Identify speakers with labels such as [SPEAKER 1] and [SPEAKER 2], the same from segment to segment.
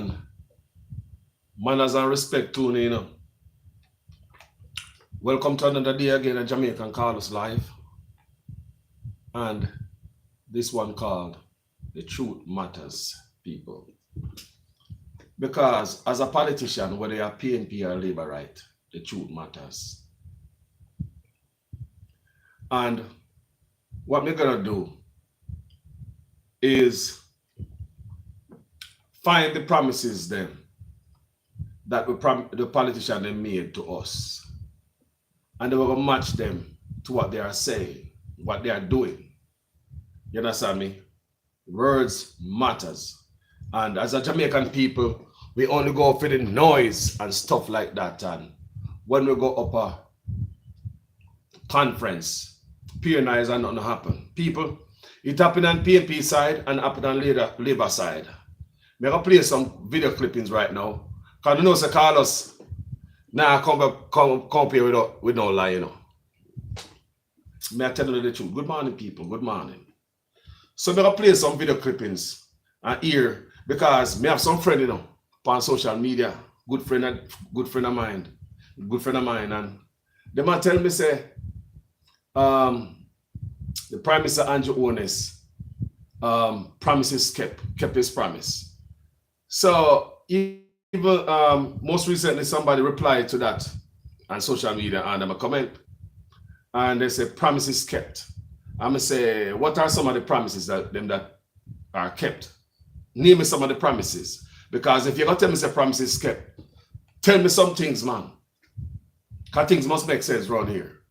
[SPEAKER 1] and manners and respect too, you know. Welcome to another day again at Jamaican Carlos Live. And this one called The Truth Matters, people. Because as a politician, whether you're PNP or Labour right, the truth matters. And what we're gonna do is find the promises then that the politician they made to us. And then we're gonna match them to what they are saying, what they are doing. You understand me? Words matters. And as a Jamaican people, we only go for the noise and stuff like that. And when we go up a conference, PNIs and nothing happen. People, it happened on PNP side and happened on Labour side. I'm going to play some video clippings right now. Because you know, Sir Carlos, now come here with no lie, you know. May I tell you the truth? Good morning, people. Good morning. So I'm going to play some video clippings and here because me have some friend, you know, on social media, good friend of mine, and the man tell me say, the Prime Minister Andrew Holness promises kept his promise. So even most recently somebody replied to that on social media and I'm a comment, and they say promises kept. I'm gonna say, what are some of the promises that are kept? Name me some of the promises. Because if you're gonna tell me the promises kept, tell me some things, man. Because things must make sense around here.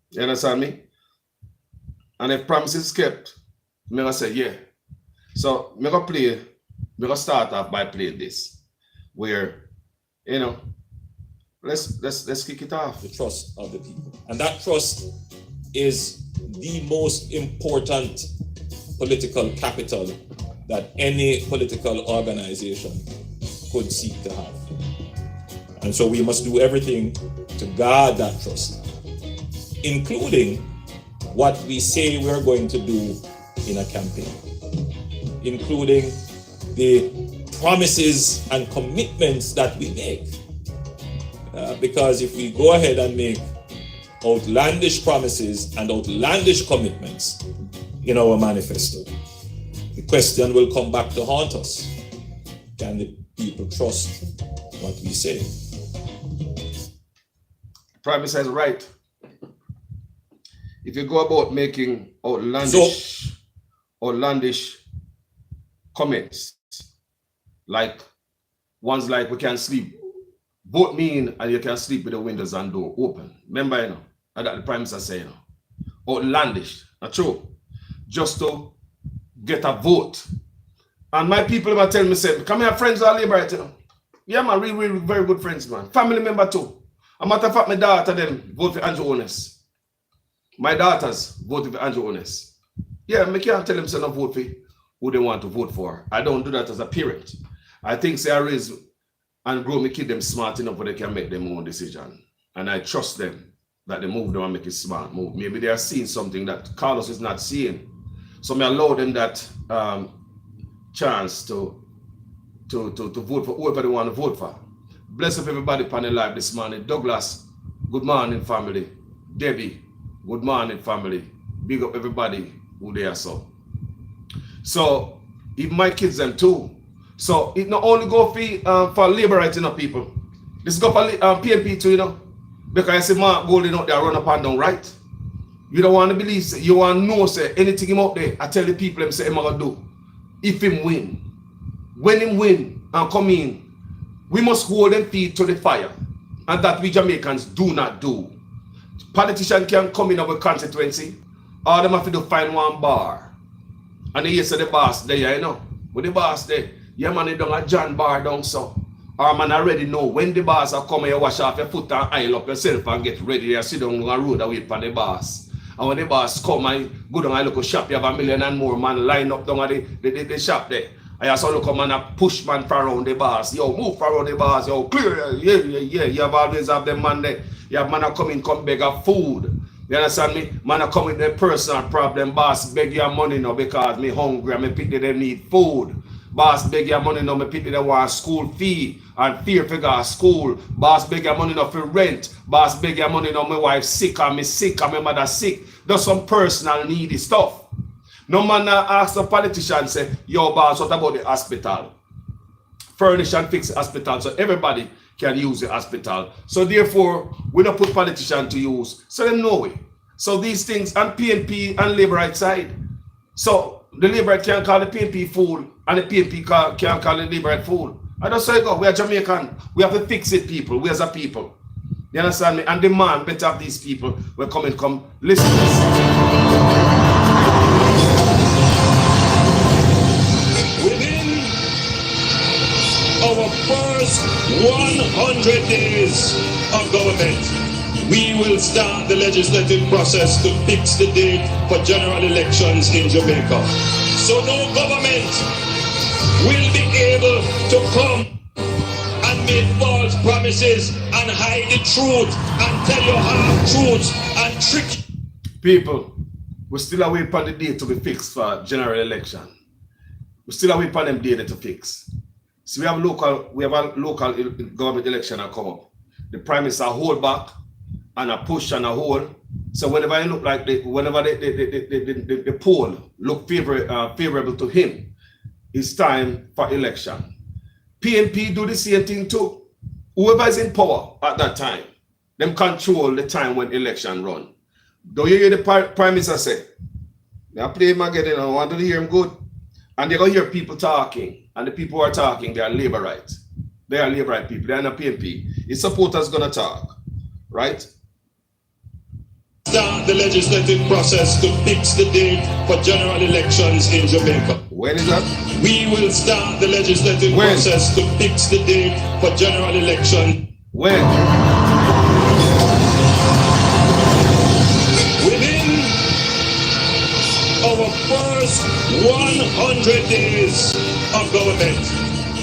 [SPEAKER 1] You understand me? And if promises kept, I'm gonna say, yeah. So I'm gonna start off by playing this. Where, you know, let's kick it off.
[SPEAKER 2] The trust of the people. And that trust is the most important political capital that any political organization could seek to have. And so we must do everything to guard that trust, including what we say we're going to do in a campaign, including the promises and commitments that we make. Because if we go ahead and make outlandish promises and outlandish commitments in our manifesto, the question will come back to haunt us. Can the people trust what we say?
[SPEAKER 1] Prime Minister is right. If you go about making outlandish comments, like ones like we can sleep, vote mean and you can sleep with the windows and door open. Remember, you know, that the Prime Minister say, you know, outlandish, not true. Just to get a vote. And my people ever tell me, say, come here, friends are Labour, you know. Yeah, man, really, very good friends, man. Family member too. A matter of fact, my daughter them vote for Andrew Holness. My daughters vote for Andrew Holness. Yeah, I can't tell them to not vote for who they want to vote for. I don't do that as a parent. I think say I raise and grow my kid them smart enough where they can make their own decision. And I trust them that they move them and make a smart move. Maybe they are seeing something that Carlos is not seeing. So I allow them that chance to vote for whoever they want to vote for. Bless up everybody upon the live this morning. Douglas, good morning, family. Debbie, good morning, family. Big up everybody who they are so. So, even my kids them too. So, it not only go for Labour right, you know, people. This go for PNP too, you know. Because I say Mark Golding out there run up and down, right? You don't want to believe, say, you want to know, say, anything him out there, I tell the people, him say, him going to do. If him win. When him win and come in, we must hold them feet to the fire. And that we Jamaicans do not do. Politicians can come in our constituency, all them have to do find one bar. And they say the boss there, you know. With the boss there, yeah man, they done a John bar down so. Or man already know when the boss are coming, you wash off your foot and oil up yourself and get ready. You sit down on the road and wait for the boss. And when the boss come and go down and look at shop, you have 1 million and more man line up down at the shop there. I also look come and push man for around the bars. Yo, move for around the bars. Yo, clear. Yeah. You have always have them man there. You have man come beg of food. You understand me? Man come with their personal problem. Boss beg your money now because me hungry and me pick them need food. Boss beg your money now, my people that want school fee and fear figure school. Boss beg your money now for rent. Boss beg your money now, my wife sick and me sick and my mother sick. There's some personal needy stuff. No man ask the politician say, yo boss, what about the hospital? Furnish and fix the hospital so everybody can use the hospital. So therefore, we don't put politicians to use. So them know it. So these things, and PNP and Labour right side. So the Labour right can't call the PNP fool, and the PNP can't call the Labour right fool. I just say go, we are Jamaican. We have to fix it, people. We as a people. You understand me? And demand better of these people will come listen to this.
[SPEAKER 2] Within our first 100 days of government, we will start the legislative process to fix the date for general elections in Jamaica. So no government will be able to come and make false promises and hide the truth and tell you half-truths and trick you.
[SPEAKER 1] People, we still await for the date to be fixed for general election. We still await for them date to fix. So we have a local government election that come up. The Prime Minister hold back and a push and a hold. So whenever it look like whenever the poll look favorable to him, it's time for election. PNP do the same thing too. Whoever is in power at that time, them control the time when election run. Do you hear the Prime Minister say, I play him again, I want to hear him good. And they're going to hear people talking. And the people who are talking, they are Labour right. They are Labour right people. They are not PNP. His supporters going to talk. Right?
[SPEAKER 2] Start the legislative process to fix the date for general elections in Jamaica.
[SPEAKER 1] When is that?
[SPEAKER 2] We will start the legislative process to fix the date for general election.
[SPEAKER 1] When?
[SPEAKER 2] Within our first 100 days of government,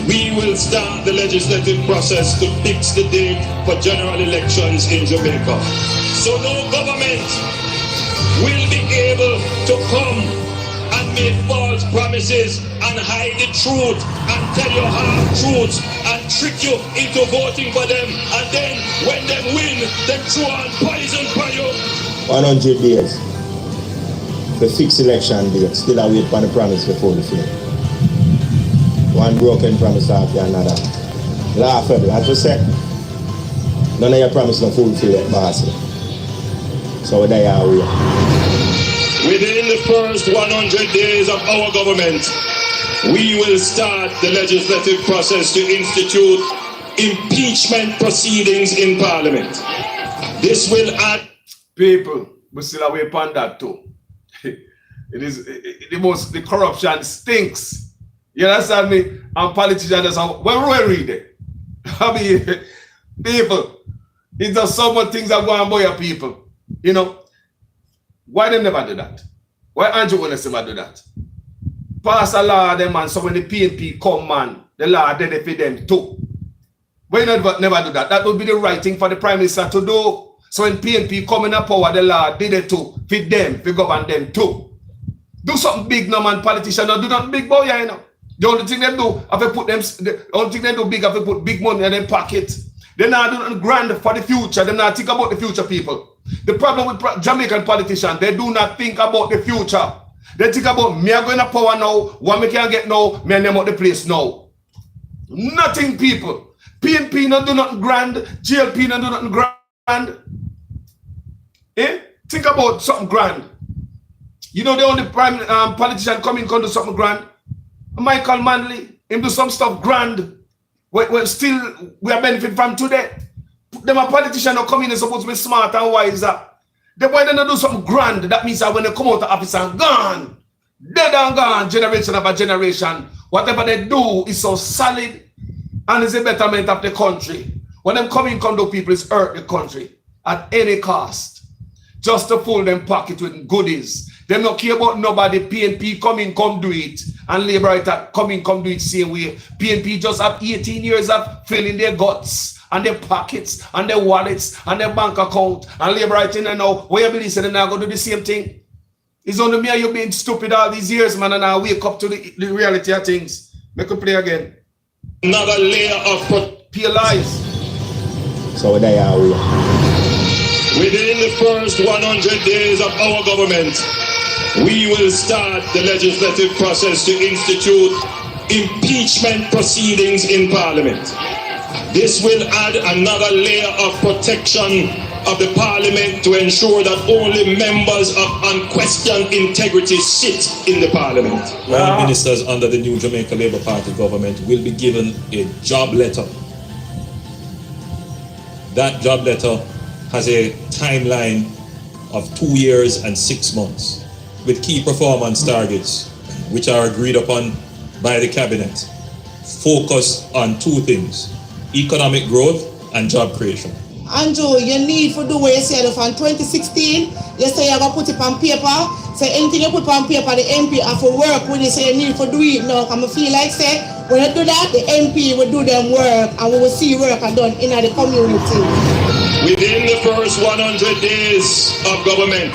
[SPEAKER 2] we will start the legislative process to fix the date for general elections in Jamaica. So no government will be able to come and make false promises and hide the truth and tell you half-truths and trick you into voting for them, and then when they win, they throw on poison for you.
[SPEAKER 3] 100 days to fix election date, still await for the promise before the film. One broken promise after another. Laugh at it, as I said, none of your promise not fulfill it, boss. So they are we.
[SPEAKER 2] Within the first 100 days of our government, we will start the legislative process to institute impeachment proceedings in Parliament. This will add...
[SPEAKER 1] People, we still away upon that too. The corruption stinks. You understand me? And politicians, when we read it, I mean, people, it's just so much things that go on by your people. You know, why they never do that? Why Andrew Willis never do that? Pass a law, them man, so when the PNP come, man, the law did for them too. Why never do that? That would be the right thing for the Prime Minister to do. So when PNP come in power, the law did it too. For them, for govern them too. Do something big, no man, politician, no, do nothing big, boy, you know. The only thing they do, if they put them, the only thing they do big, if they put big money in their pocket. They not do nothing grand for the future. They not think about the future, people. The problem with Jamaican politicians, they do not think about the future. They think about me, I'm going to power now, what me can get now, me and them out the place now. Nothing, people. PNP not do nothing grand, GLP not do nothing grand. Think about something grand. You know the only prime politician coming can do something grand? Michael Manley, him do some stuff grand. We still we are benefiting from today. Them a politician not coming in supposed to be smart and wiser. They why they not do something grand? That means that when they come out of office and gone, dead and gone, generation after generation. Whatever they do is so solid and is a betterment of the country. When them come to people, it's hurt the country at any cost. Just to fill them pocket with goodies. They don't care about nobody. PNP come do it. And Labour right come do it same way. PNP just have 18 years of filling their guts and their pockets and their wallets and their bank account. And Labour right in and now, where you believe they're not going to do the same thing? It's only me and you being stupid all these years, man, and I wake up to the reality of things. Make a play again.
[SPEAKER 2] Another layer of
[SPEAKER 1] Pure lies.
[SPEAKER 3] So they are we.
[SPEAKER 2] within the first 100 days of our government, we will start the legislative process to institute impeachment proceedings in Parliament. This will add another layer of protection of the Parliament to ensure that only members of unquestioned integrity sit in the Parliament. All ministers under the new Jamaica Labour Party government will be given a job letter. That job letter has a timeline of 2 years and 6 months with key performance targets which are agreed upon by the cabinet. Focus on two things: economic growth and job creation.
[SPEAKER 4] Andrew, you need to do what you said from 2016. You say you're going to put it on paper. So anything you put on paper, the MP have to work with it. So you need to do it now. I feel like say, when you do that, the MP will do them work and we will see work done in the community.
[SPEAKER 2] Within the first 100 days of government,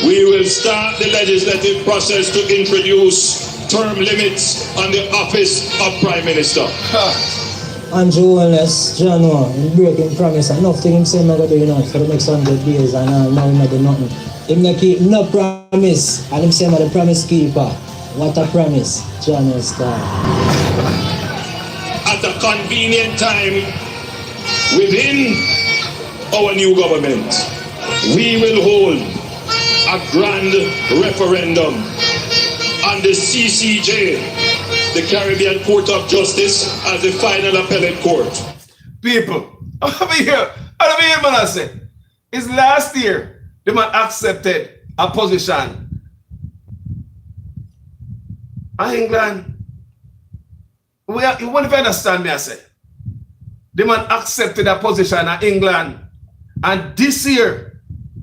[SPEAKER 2] we will start the legislative process to introduce term limits on the office of Prime Minister.
[SPEAKER 5] Andrew Wellness, January, in breaking promise, and nothing him say I'm going to do enough for the next 100 days, and now he's not doing nothing. Him not keep no promise, and him say I'm the promise keeper. What a promise, January star.
[SPEAKER 2] At a convenient time within our new government, we will hold a grand referendum on the CCJ, the Caribbean Court of Justice, as the final appellate court.
[SPEAKER 1] People, I'm here, man, I say. It's last year, the man accepted a position. In England, you won't understand me, I say. The man accepted a position in England. And this year,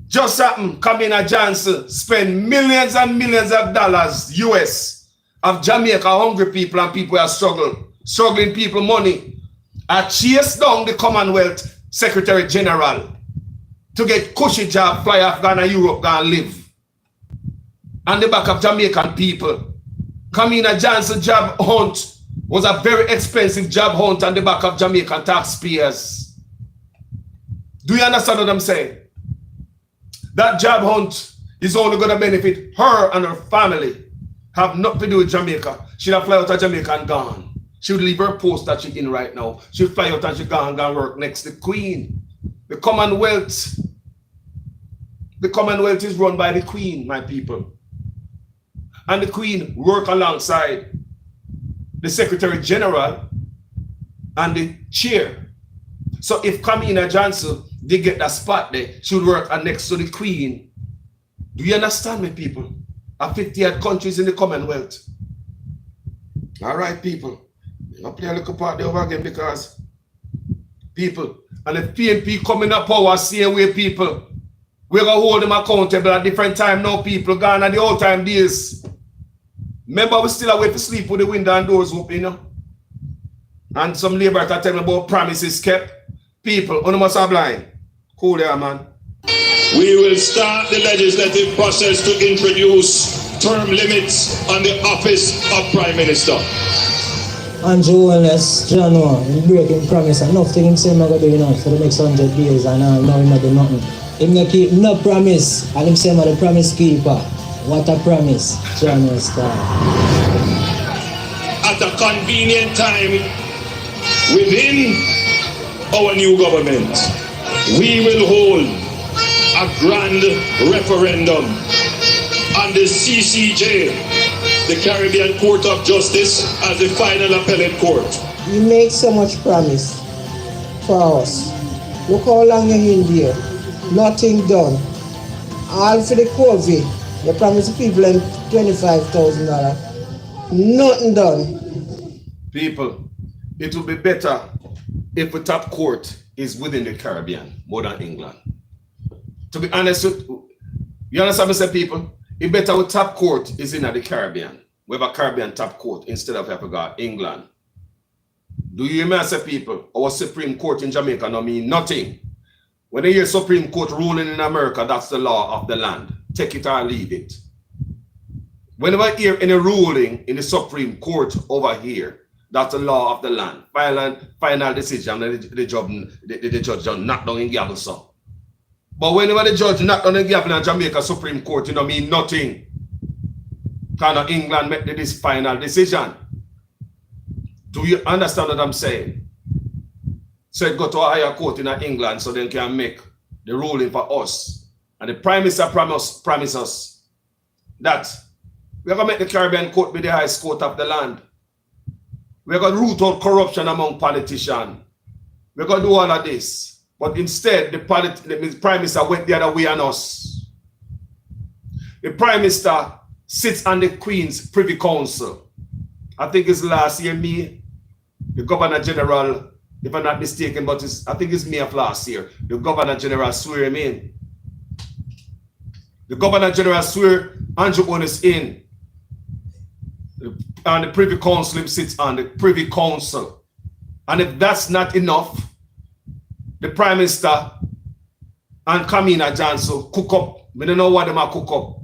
[SPEAKER 1] just happened, Kamina Johnson spent millions and millions of dollars, US, of Jamaica hungry people and people are struggling people money. I chased down the Commonwealth Secretary General to get cushy job, fly off Ghana, Europe, go and live. On the back of Jamaican people. Kamina Johnson job hunt was a very expensive job hunt on the back of Jamaican taxpayers. Do you understand what I'm saying? That job hunt is only going to benefit her and her family. Have nothing to do with Jamaica. She'll fly out of Jamaica and gone. She would leave her post that she's in right now. She'll fly out and she'll go and work next to the Queen. The Commonwealth is run by the Queen, my people. And the Queen work alongside the Secretary General and the chair. So if Kamina Johnson did get that spot there, she would work next to the Queen. Do you understand me, people? 58 countries in the Commonwealth. All right, people. I'll play a little part there over again because people, and if PNP coming up power, same way, people, we're going to hold them accountable at different time now, people, gone at the old time days. Remember, we still away to sleep with the window and doors open, you know? And some labor are telling me about promises kept. People, you must have blind. Cool there, man.
[SPEAKER 2] We will start the legislative process to introduce term limits on the office of Prime Minister.
[SPEAKER 5] Andrew Wellness, January, in breaking promise, and nothing him say I'm going to do enough for the next 100 days, and now he's not doing nothing. Him not keep no promise, and him say I'm the promise keeper. What a promise, January star.
[SPEAKER 2] At a convenient time within our new government, we will hold a grand referendum on the CCJ, the Caribbean Court of Justice, as the final appellate court.
[SPEAKER 4] You make so much promise for us. Look how long you're in there. Nothing done. All for the COVID. You promise people $25,000. Nothing done.
[SPEAKER 1] People, it will be better if the top court is within the Caribbean more than England. To be honest with you, understand me, say, people? It better with top court is in the Caribbean. We have a Caribbean top court instead of England. Do you hear me, say, people? Our Supreme Court in Jamaica no mean nothing. When they hear Supreme Court ruling in America, that's the law of the land. Take it or leave it. Whenever I hear any ruling in the Supreme Court over here, that's the law of the land. Final decision, the judge knock down in gavel, so. But whenever the judge knock down the gavel in Jamaica Supreme Court, it don't mean nothing. Kind of England make this final decision. Do you understand what I'm saying? So it go to a higher court in England so they can make the ruling for us. And the Prime Minister promise us that we're going to make the Caribbean court be the highest court of the land. We're going to root out corruption among politicians. We're going to do all of this. But instead, the Prime Minister went the other way on us. The Prime Minister sits on the Queen's Privy Council. I think it's last year, the Governor General, if I'm not mistaken, but I think it's May of last year, the Governor General swear him in. The Governor General swear Andrew Holness in. And the Privy Council sits on the Privy Council. And if that's not enough, the Prime Minister and Kamina Johnson cook up. I don't know what they might cook up.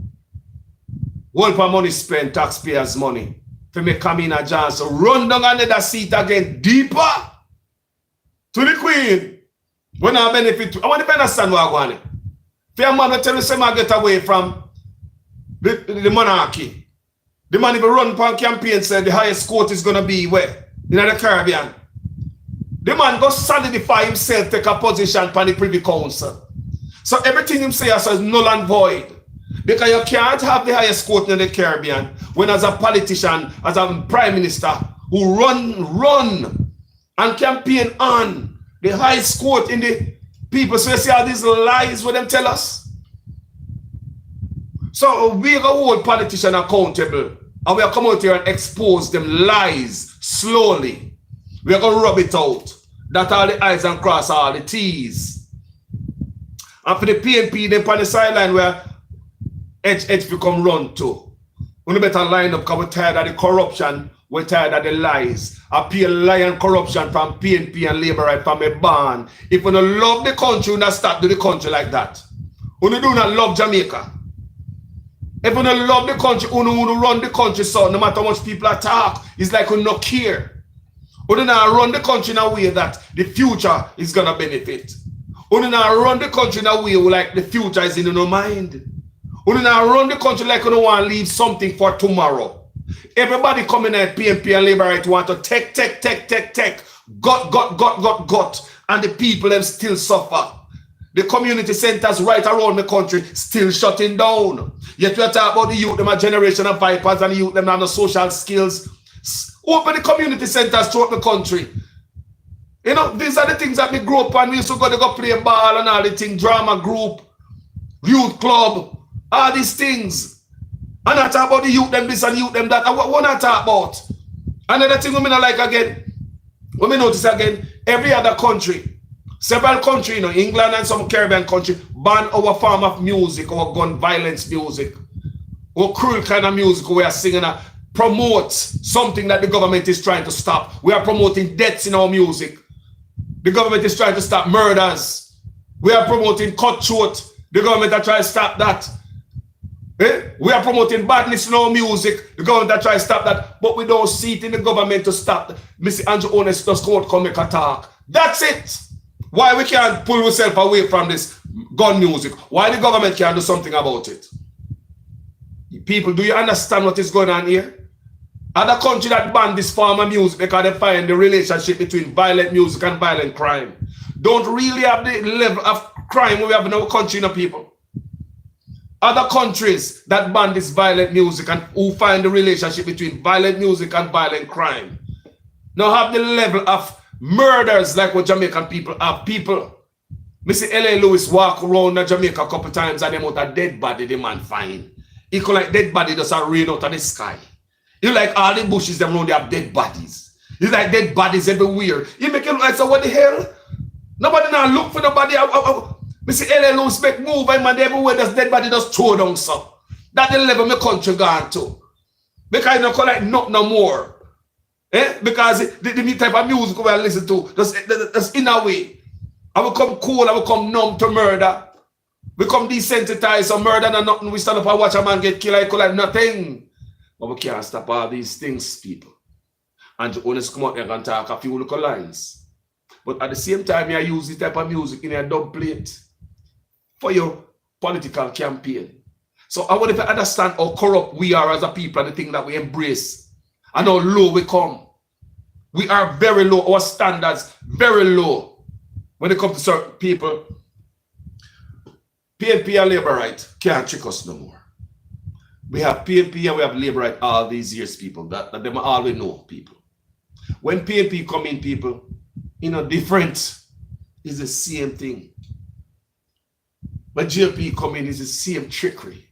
[SPEAKER 1] Whole for money spent, taxpayers' money, to make Kamina Johnson run down another seat again, deeper to the Queen. When I benefit, I want to understand what I want. Fair man will tell you some get away from the monarchy. The man even run for campaign said the highest court is going to be where? In the Caribbean. The man go solidify himself, take a position for the Privy Council. So everything him say is null and void. Because you can't have the highest court in the Caribbean when as a politician, as a Prime Minister who run and campaign on the highest court in the people. So you see all these lies what them tell us. So we are going to hold politicians accountable. And we are coming out here and expose them lies slowly. We are going to rub it out. That all the I's and cross all the T's. And for the PNP, they on the sideline where edge become run to. We better line up because we're tired of the corruption. We're tired of the lies. I pay lie and corruption from PNP and Labour right from a barn. If we don't love the country, we don't start to the country like that. We do not love Jamaica. If we don't love the country, we don't run the country, so no matter how much people attack, it's like we don't care. We do not run the country in a way that the future is going to benefit. We do not run the country in a way like the future is in our mind. We do not run the country like we don't want to leave something for tomorrow. Everybody coming at PNP and Labour right want to take, got, and the people them still suffer. The community centers right around the country still shutting down. Yet we are talking about the youth, them a generation of vipers, and the youth, them have no social skills. Open the community centers throughout the country. You know, these are the things that we grew up and we used to go play ball and all the things, drama group, youth club, all these things. And I talk about the youth, them this and youth, them that. And what I talk about? Another thing we not like again, we notice again, every other country, several countries, you know, England and some Caribbean country, ban our form of music, our gun violence music, or cruel kind of music we are singing, promote something that the government is trying to stop. We are promoting deaths in our music. The government is trying to stop murders. We are promoting cutthroat. The government are trying to stop that. We are promoting badness in our music. The government are trying to stop that. But we don't see it in the government to stop. Mr. Andrew Holness just come make a talk. That's it. Why we can't pull ourselves away from this gun music? Why the government can't do something about it? People, do you understand what is going on here? Other countries that ban this form of music because they find the relationship between violent music and violent crime don't really have the level of crime we have in our country, you know, people. Other countries that ban this violent music and who find the relationship between violent music and violent crime now have the level of murders like what Jamaican people have. People, Mr. L.A. Lewis walk around Jamaica a couple times and them out a dead body, the man find. He could like dead body just rain out of the sky. You like all the bushes them around, they have dead bodies. It's like dead bodies everywhere. You make it look like, so what the hell? Nobody now look for nobody. Mr. L.A. Lewis make move, man, everywhere there's dead body just throw down so. That's the level my country gone to. Because you don't call like not no more. Because the type of music we listen to, that's in a way. I will come cool, I will come numb to murder. We come desensitized, so murder and nothing. We stand up and watch a man get killed, I call like nothing. But we can't stop all these things, people. And you only come out there and talk a few little lines. But at the same time, you use this type of music in a dub plate for your political campaign. So I want to understand how corrupt we are as a people and the thing that we embrace and how low we come. We are very low, our standards very low when it comes to certain people. PNP and Labour Right can't trick us no more. We have PNP and we have Labour Right all these years, people. That them always know, people. When PNP come in, people, different is the same thing. When GLP come in, is the same trickery.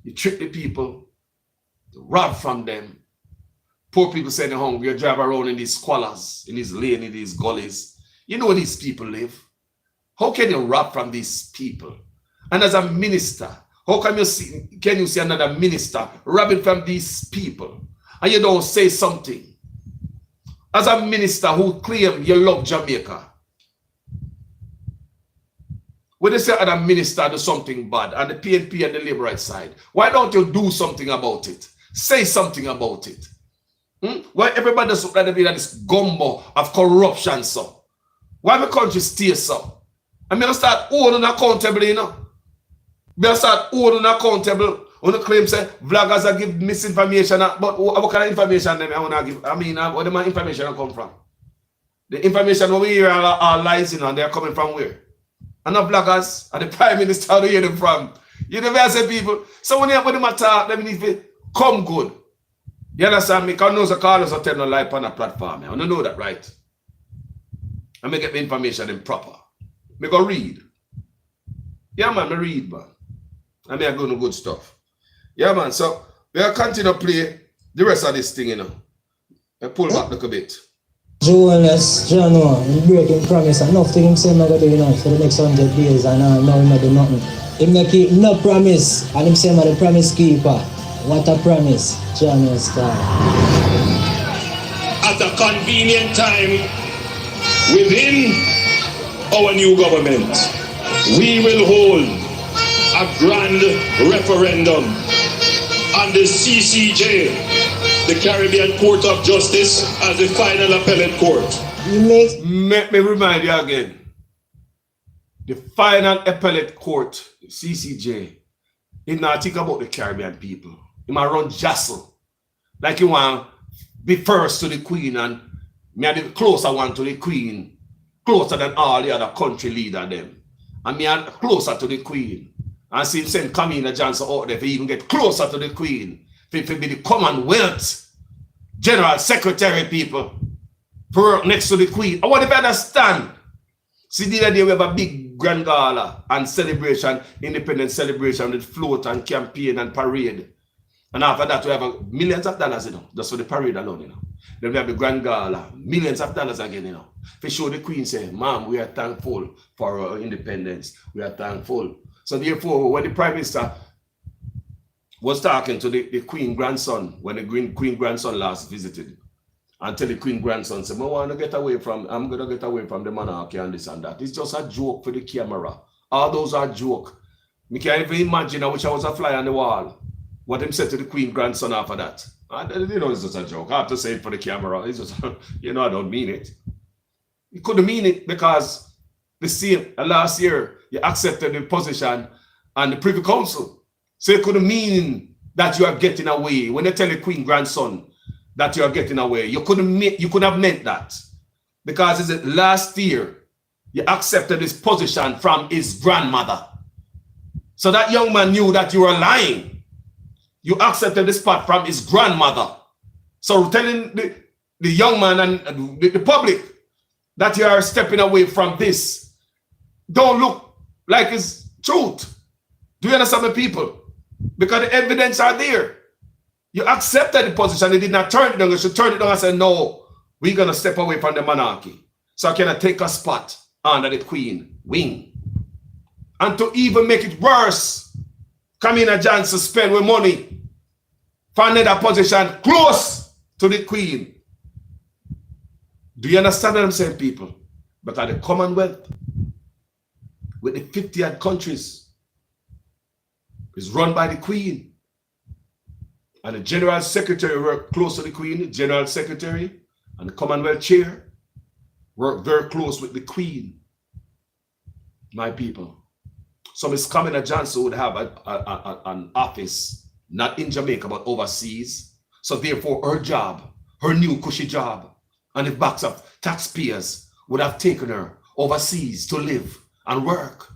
[SPEAKER 1] You trick the people, you rob from them. Poor people say they're hungry, you drive around in these squalors, in these lanes, in these gullies. You know where these people live. How can you rob from these people? And as a minister, how can you see another minister robbing from these people and you don't say something? As a minister who claim you love Jamaica, when they say other minister do something bad and the PNP and the Labour Right side, why don't you do something about it? Say something about it. Why everybody does like to be this gumbo of corruption, so? Why the country stay so? I mean, I start holding accountable, I start holding accountable. On the claim say vloggers are give misinformation, but what kind of information them I want to give? I mean, where the information come from? The information over here are lies, and they're coming from where? And the vloggers and the Prime Minister, how do you hear them from? University people. So when you have them talk, them need to come good. You understand me? Because those callers are telling no lie on a platform. I don't know that, right? I may get the information in proper. I go read. Yeah, man, I read, man. I may go no good stuff. Yeah, man. So we'll continue to play the rest of this thing, I pull back a little bit.
[SPEAKER 5] Joelness, John, breaking promise. Enough thing him say I'm gonna do for the next 100 days, and now him not do nothing. Him not keep no promise, and him say I'm the promise keeper. What a promise, John Star.
[SPEAKER 2] At a convenient time within our new government, we will hold a grand referendum on the CCJ, the Caribbean Court of Justice, as the final appellate court.
[SPEAKER 1] Let me remind you again. The final appellate court, CCJ, is not think about the Caribbean people. He might run jostle. Like you want to be first to the Queen, and me are the closer one to the Queen, closer than all the other country leader them. And me are closer to the Queen. And see him send Kamina Johnson out there to even get closer to the Queen. To be the Commonwealth General Secretary people. For work next to the Queen. I want to understand. See, the other day we have a big grand gala and celebration, independence celebration with float and campaign and parade. And after that, we have millions of dollars, just for the parade alone, Then we have the grand gala, millions of dollars again, To show the Queen say, Ma'am, we are thankful for our independence. We are thankful. So therefore, when the Prime Minister was talking to the Queen grandson, when the Queen grandson last visited, and tell the Queen grandson, say, I'm going to get away from the monarchy and this and that. It's just a joke for the camera. All those are jokes. Me can't even imagine I wish I was a fly on the wall. What him said to the Queen grandson after that. It's just a joke. I have to say it for the camera. It's just, I don't mean it. You couldn't mean it because last year, you accepted the position and the Privy Council. So it couldn't mean that you are getting away. When they tell the Queen grandson that you are getting away, you could have meant that. Because last year, you accepted this position from his grandmother. So that young man knew that you were lying. You accepted this spot from his grandmother. So telling the young man and the public that you are stepping away from this don't look like it's truth. Do you understand the people? Because the evidence are there. You accepted the position. They did not turn it down. You should turn it down and say, no, we're going to step away from the monarchy. So I cannot take a spot under the Queen wing. And to even make it worse, Kamina Johnson spend with money for another position close to the Queen. Do you understand what I'm saying, people? But at the Commonwealth, with the 50 odd countries, is run by the Queen. And the General Secretary worked close to the Queen, the General Secretary and the Commonwealth Chair worked very close with the Queen, my people. So Miss Kamala Johnson would have an office, not in Jamaica, but overseas. So therefore her job, her new cushy job, and the backs of taxpayers would have taken her overseas to live and work.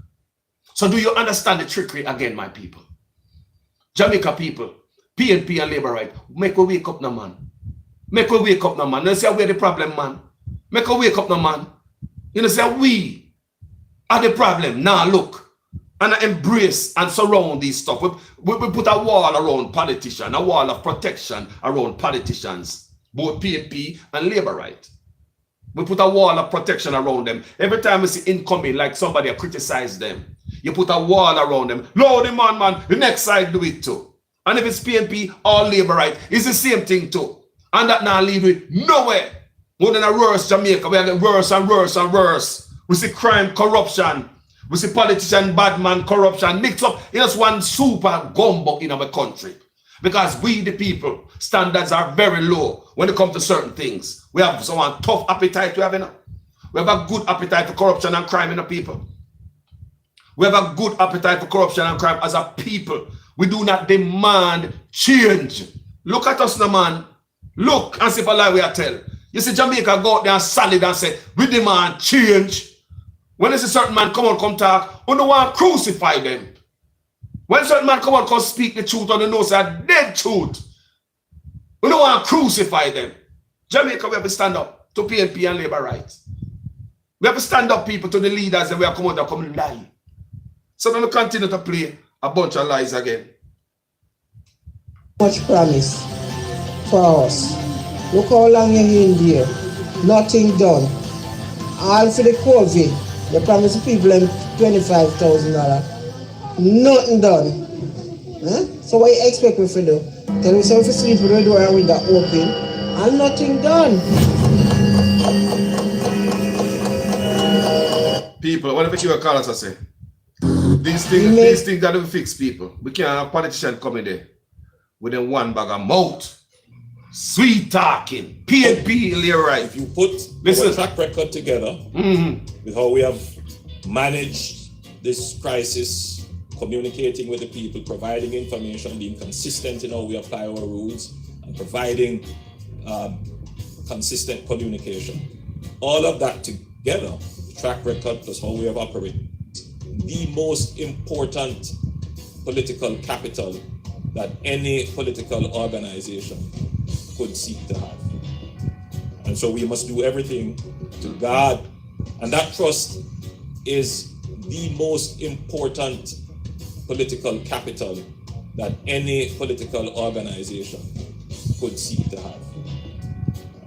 [SPEAKER 1] So do you understand the trickery again, my people? Jamaica people, PNP and Labour right, make a wake up now, man. Make a wake up now, man. You say we're the problem, man. Make a wake up now, man. You know, say we are the problem. Now look, and embrace and surround these stuff. We put a wall around politicians, a wall of protection around politicians, both PNP and Labour right. We put a wall of protection around them. Every time we see incoming, like somebody criticize them, you put a wall around them. Lord, man, the next side do it too. And if it's PNP or Labour right, it's the same thing too. And that now lead with nowhere. More than a worse Jamaica, we are getting worse and worse and worse. We see crime, corruption. We see politician, bad man, corruption mixed up in just one super gumbo in our country. Because we, the people, standards are very low when it comes to certain things. We have some tough appetite we have, you know. We have a good appetite for corruption and crime in the people. We have a good appetite for corruption and crime as a people. We do not demand change. Look at us now, man. Look and see if a lie we are tell. You see Jamaica go out there and solid and say, we demand change. When there's a certain man come on, come talk, we don't want to crucify them. When certain man come on, come speak the truth on the nose, a dead truth. We don't want to crucify them. Jamaica, we have to stand up to PNP and Labour rights. We have to stand up, people, to the leaders that we are coming out and come lie. So then we continue to play a bunch of lies again.
[SPEAKER 6] Much promise for us. Look how long you're in there. Nothing done. All for the COVID. You promise the people $25,000. Nothing done. Huh? So what you expect me to do? Tell me something to sleep with the door and window open and nothing done.
[SPEAKER 1] People, whatever you call us, I say. These things that will fix people. We can't have politicians coming there with them one bag of mouth. Sweet talking. PNP, you're right.
[SPEAKER 2] If you put our track record together with how we have managed this crisis, communicating with the people, providing information, being consistent in how we apply our rules, and providing consistent communication. All of that together, the track record plus how we have operated, the most important political capital that any political organization could seek to have. And so we must do everything to guard, and that trust is the most important political capital that any political organization could seek to have.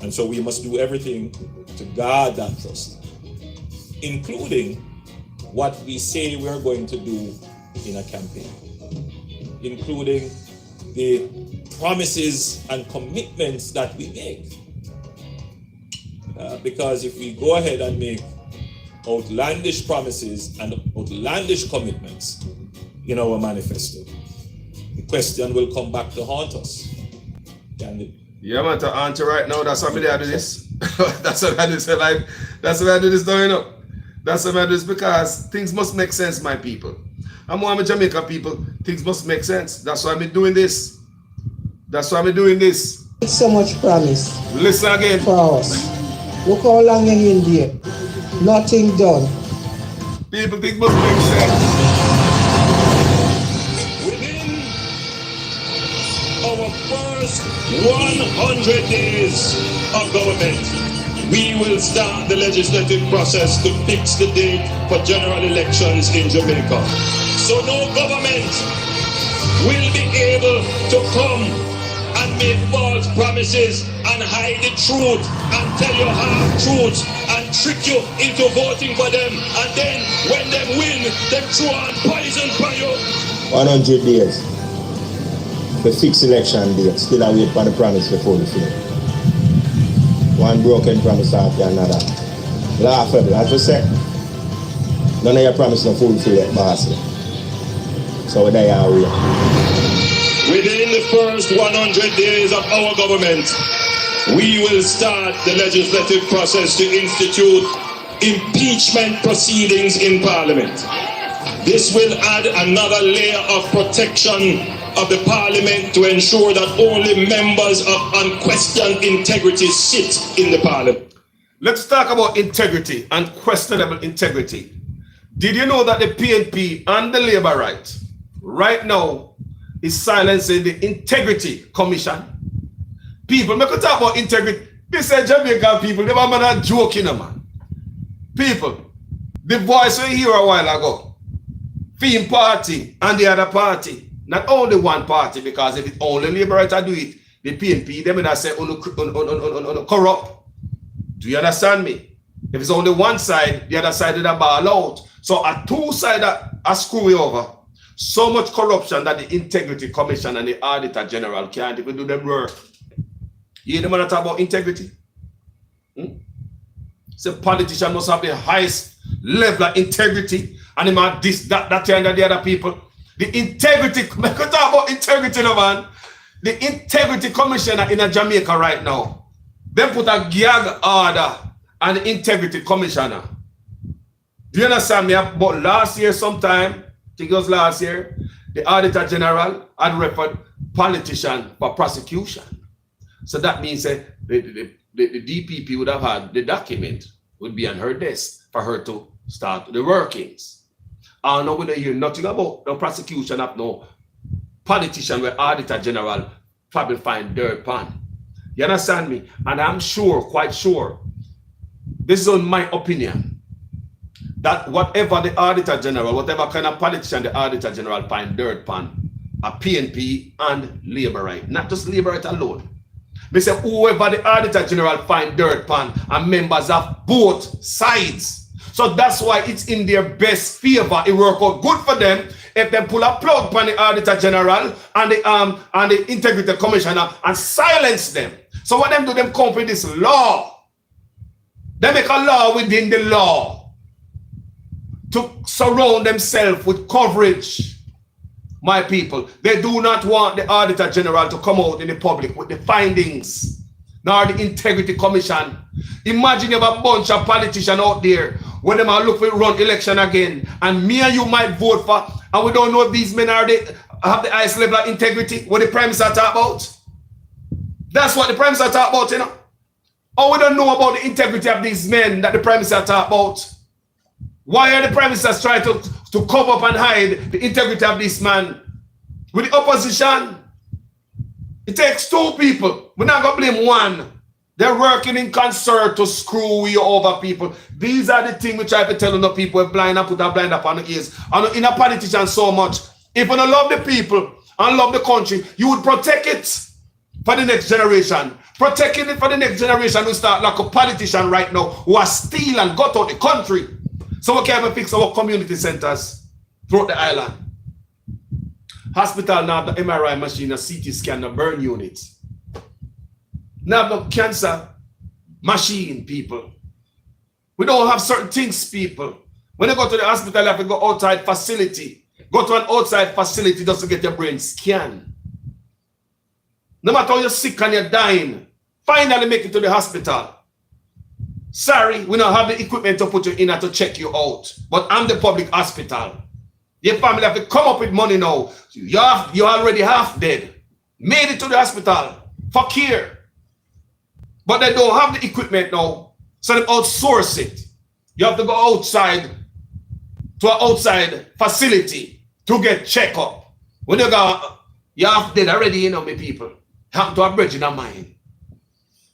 [SPEAKER 2] And so we must do everything to guard that trust, including what we say we're going to do in a campaign, including the promises and commitments that we make. Because if we go ahead and make outlandish promises and outlandish commitments in our manifesto, the question will come back to haunt us.
[SPEAKER 1] Yeah, man, to answer right now, that's how I do this. That's what I do this, like, that's what I do this, you know. That's what I do this, because things must make sense, my people. I'm one of Jamaica people, things must make sense. That's why I'm doing this. That's why I'm doing this.
[SPEAKER 6] It's so much promise.
[SPEAKER 1] Listen again.
[SPEAKER 6] For us. Look how long you're in there. Nothing done.
[SPEAKER 1] People, things must make sense.
[SPEAKER 7] Within our first 100 days of government, we will start the legislative process to fix the date for general elections in Jamaica. So no government will be able to come and make false promises and hide the truth and tell you half truths and trick you into voting for them, and then when they win, they throw on poison for you.
[SPEAKER 3] 100 days. The fixed election date. Still I wait for the promise before the film. One broken promise after another. Laughable, as we say. None of your promise no fulfill yet, boss. So there you are.
[SPEAKER 7] Within the first 100 days of our government, we will start the legislative process to institute impeachment proceedings in Parliament. This will add another layer of protection of the Parliament to ensure that only members of unquestioned integrity sit in the Parliament.
[SPEAKER 1] Let's talk about integrity and questionable integrity. Did you know that the PNP and the Labour right now is silencing the Integrity Commission? People, make a talk about integrity. This is Jamaican people, they were not joking, man. People, the voice we hear a while ago, Theme Party and the other party, not only one party, because if it's only Labour do it, the PNP, they may say corrupt. Do you understand me? If it's only one side, the other side is a ball out. So a two-sided are screwing over. So much corruption that the Integrity Commission and the Auditor General can't even do them work. You hear them talk about integrity? So politician must have the highest level of integrity, and they might this, that, and the other people. The integrity, make a talk about integrity, no man. The Integrity Commissioner in Jamaica right now, they put a gag order on the Integrity Commissioner. Do you understand me? But last year sometime, I think it was last year, the Auditor General had referred politician for prosecution. So that means that the DPP would have had the document, would be on her desk for her to start the workings. I don't know whether you hear nothing about the prosecution of no politician where Auditor General probably find dirt pan. You understand me? And I'm sure, quite sure, this is on my opinion, that whatever the Auditor General, whatever kind of politician the Auditor General find dirt pan, a PNP and Labourite, not just Labourite alone. They say whoever the Auditor General find dirt pan are members of both sides. So that's why it's in their best favor. It work out good for them if they pull a plug on the Auditor General and the Integrity Commissioner and silence them. So what them do, them come with this law. They make a law within the law to surround themselves with coverage. My people, they do not want the Auditor General to come out in the public with the findings, nor the Integrity Commission. Imagine you have a bunch of politicians out there when they might look for run election again, and me and you might vote for, and we don't know if these men have the highest level of integrity, what the Prime Minister talk about. That's what the Prime Minister talk about, you know. Or we don't know about the integrity of these men that the Prime Minister talk about. Why are the Prime Ministers trying to cover up and hide the integrity of this man? With the opposition, it takes two people. We're not going to blame one. They're working in concert to screw you over, people. These are the things which I have to tell the people who are blind and put a blind up on the ears. And in a politician so much. If you don't love the people and love the country, you would protect it for the next generation. Protecting it for the next generation who start like a politician right now who are steal and got out the country. So we can even fix our community centers throughout the island. Hospital now have the MRI machine, a CT scan, a burn unit. Now have the cancer machine, people. We don't have certain things, people. When you go to the hospital, you have to go outside facility. Go to an outside facility just to get your brain scanned. No matter how you're sick and you're dying, finally make it to the hospital. Sorry, we don't have the equipment to put you in and to check you out. But I'm the public hospital. Your family have to come up with money now. You're already half dead. Made it to the hospital for care. But they don't have the equipment now. So they outsource it. You have to go outside to an outside facility to get checked up. When you go, you're half dead already, you know, me people. Happen to a bridge in a mind.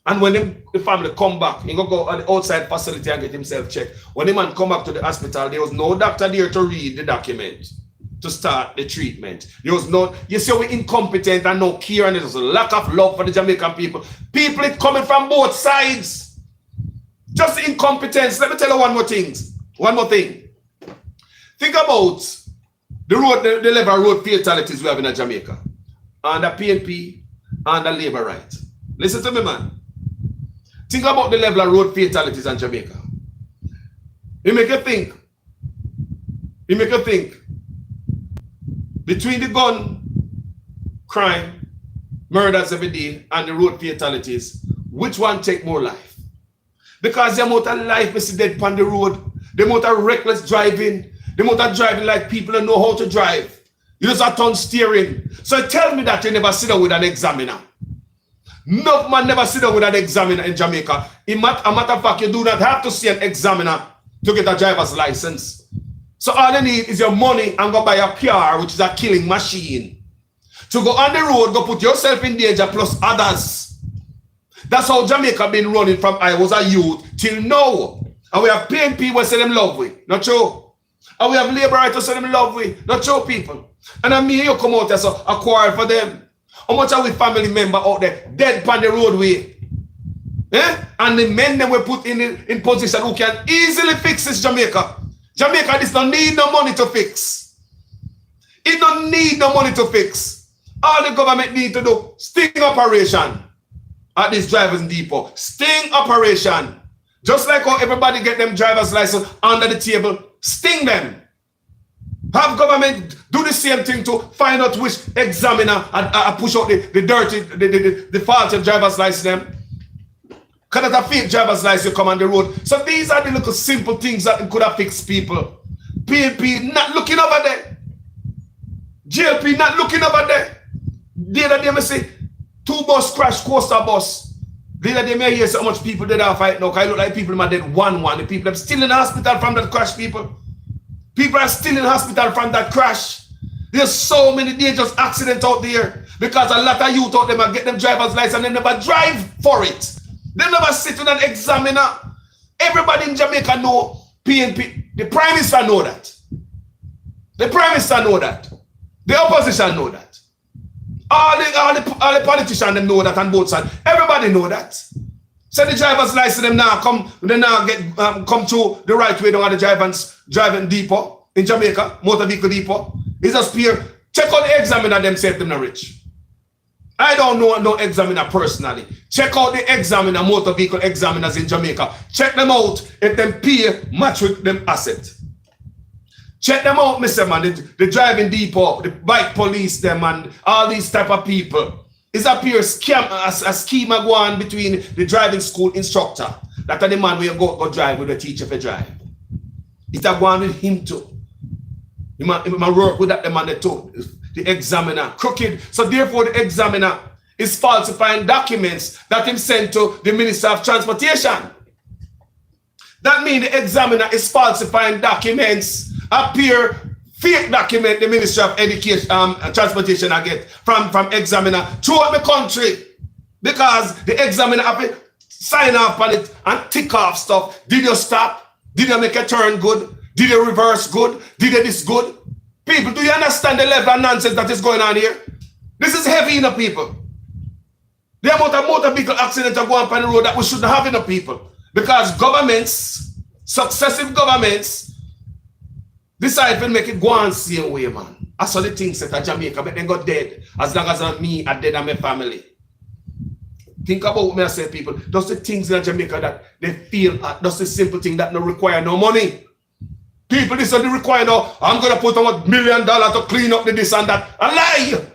[SPEAKER 1] And when the family come back, he go on the outside facility and get himself checked. When the man come back to the hospital, there was no doctor there to read the document to start the treatment. There was no, you see, we're incompetent and no care, and there's a lack of love for the Jamaican people. People is coming from both sides. Just incompetence. Let me tell you one more thing. Think about the level of road fatalities we have in Jamaica. And the PNP and the Labour right. Listen to me, man. Think about the level of road fatalities in Jamaica. It make you think. Between the gun crime murders every day and the road fatalities, which one take more life? Because the amount of life we see dead on the road, the amount of reckless driving, the amount of driving like people don't know how to drive. You just have turn steering. So tell me that you never sit down with an examiner. No man never sit down with an examiner in Jamaica. A matter of fact, you do not have to see an examiner to get a driver's license. So all you need is your money and go buy a car, which is a killing machine. To go on the road, go put yourself in danger plus others. That's how Jamaica been running from I was a youth till now. And we have PNP we say them love with, not true. And we have labor right to say them love with, not true people. And I mean you come out as a quarrel for them. How much are we family member out there dead on the roadway? Eh? And the men that we put in position who can easily fix this Jamaica. Jamaica this don't need no money to fix. It don't need no money to fix. All the government need to do, sting operation at this drivers depot. Sting operation. Just like how everybody get them driver's license under the table, sting them. Have government do the same thing to find out which examiner and push out the dirty, the faulty driver's license them. Because that's a fake driver's license you come on the road. So these are the little simple things that could have fixed people. PNP not looking over there. JLP not looking over there. The other day I say, 2 bus crash, coaster bus. The other day I hear so much people dead off right now. Because I look like people are dead 1-1. The people are still in the hospital from that crash, people. People are still in hospital from that crash. There's so many dangerous accidents out there because a lot of youth out there might get them driver's license and they never drive for it. They never sit with an examiner. Everybody in Jamaica know PNP. The Prime Minister know that. The Prime Minister know that. The opposition know that. All the politicians them know that on both sides. Everybody know that. So the driver's license them now come through the right way down at the driving depot in Jamaica, motor vehicle depot. It's a spear. Check out the examiner themselves, them not rich. I don't know no examiner personally. Check out the examiner, motor vehicle examiners in Jamaica. Check them out if them pay match with them asset. Check them out, Mr. Man. The driving depot, the bike police, them and all these type of people. It's a pure scam, a scheme go on between the driving school instructor. That the man will go drive with the teacher for drive. It's a go on with him too. He might work with that the man too. The examiner, crooked. So therefore the examiner is falsifying documents that him sent to the Minister of Transportation. That means the examiner is falsifying documents, appear fake document the Ministry of Education, Transportation I get from examiner throughout the country. Because the examiner have to sign off on it and tick off stuff. Did you stop? Did you make a turn good? Did you reverse good? Did you this good? People, do you understand the level of nonsense that is going on here? This is heavy enough, people. The amount of motor vehicle accidents are going on the road that we shouldn't have enough people. Because governments, successive governments, decide to make it go on same way, man. I saw the things that at Jamaica, but they got dead. As long as me are dead and my family. Think about what I say, people. Those the things in Jamaica that they feel, that's the simple thing that don't require no money. People, this is the require now, I'm going to put $1 million to clean up the this and that. A lie!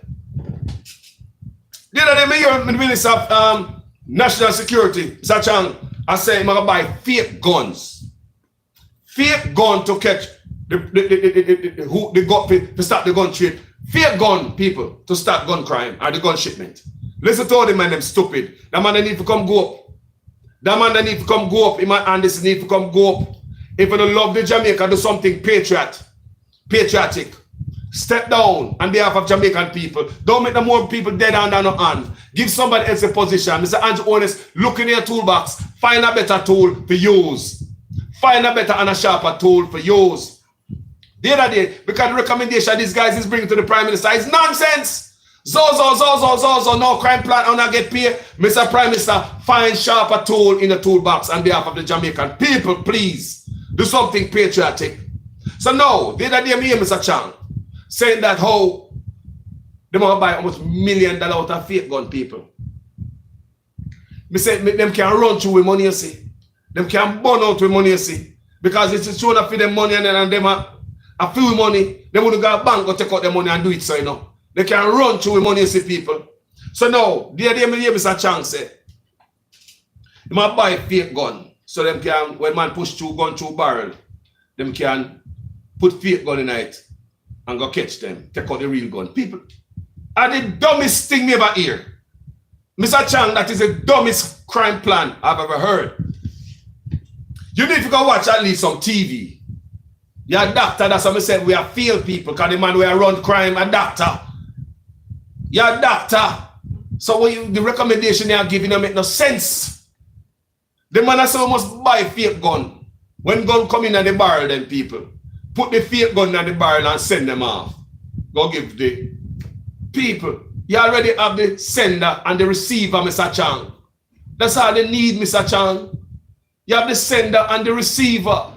[SPEAKER 1] The other day, I hear the Minister of National Security, Sachang, I say, I'm going to buy fake guns. Fake gun to catch the gun, to stop the gun trade. Fake gun, people, to stop gun crime or the gun shipment. Listen to all the man, them stupid. That man, they need to come go up. That man, they need to come go up. And this need to come go up. If you don't love the Jamaica, do something patriotic. Step down on behalf of Jamaican people. Don't make no more people dead hand on no hand. Give somebody else a position. Mr. Andrew Honest, look in your toolbox. Find a better tool to use. Find a better and a sharper tool for use. The other day, because the recommendation these guys is bringing to the Prime Minister is nonsense. Zozo, no crime plan, and I get paid. Mr. Prime Minister, find sharper tool in the toolbox on behalf of the Jamaican people, please. Do something patriotic. So now, the other day, me and Mr. Chang saying that how they want to buy almost $1 million out of fake gun, people. Me say them can run through with money, you see. Them can burn out with money, you see. Because it's showing up for them money and then them a few money. They wouldn't go to bank or take out their money and do it, so you know. They can run through with money, you see, people. So now, the other day, me hear Mr. Chang say, you might buy a fake gun, so them can, when man push two gun through barrel, them can put fake gun in it and go catch them, take out the real gun. People, are the dumbest thing me ever hear. Mr. Chang, that is the dumbest crime plan I've ever heard. You need to go watch at least some TV. You're a doctor, that's what I said, we are field people, because the man where run crime, a doctor. You're a doctor. So what you, the recommendation they are giving them make no sense. The man has so must buy a fake gun. When gun come in at the barrel, then people put the fake gun in the barrel and send them off. Go give the people. You already have the sender and the receiver, Mr. Chang. That's all they need, Mr. Chang. You have the sender and the receiver.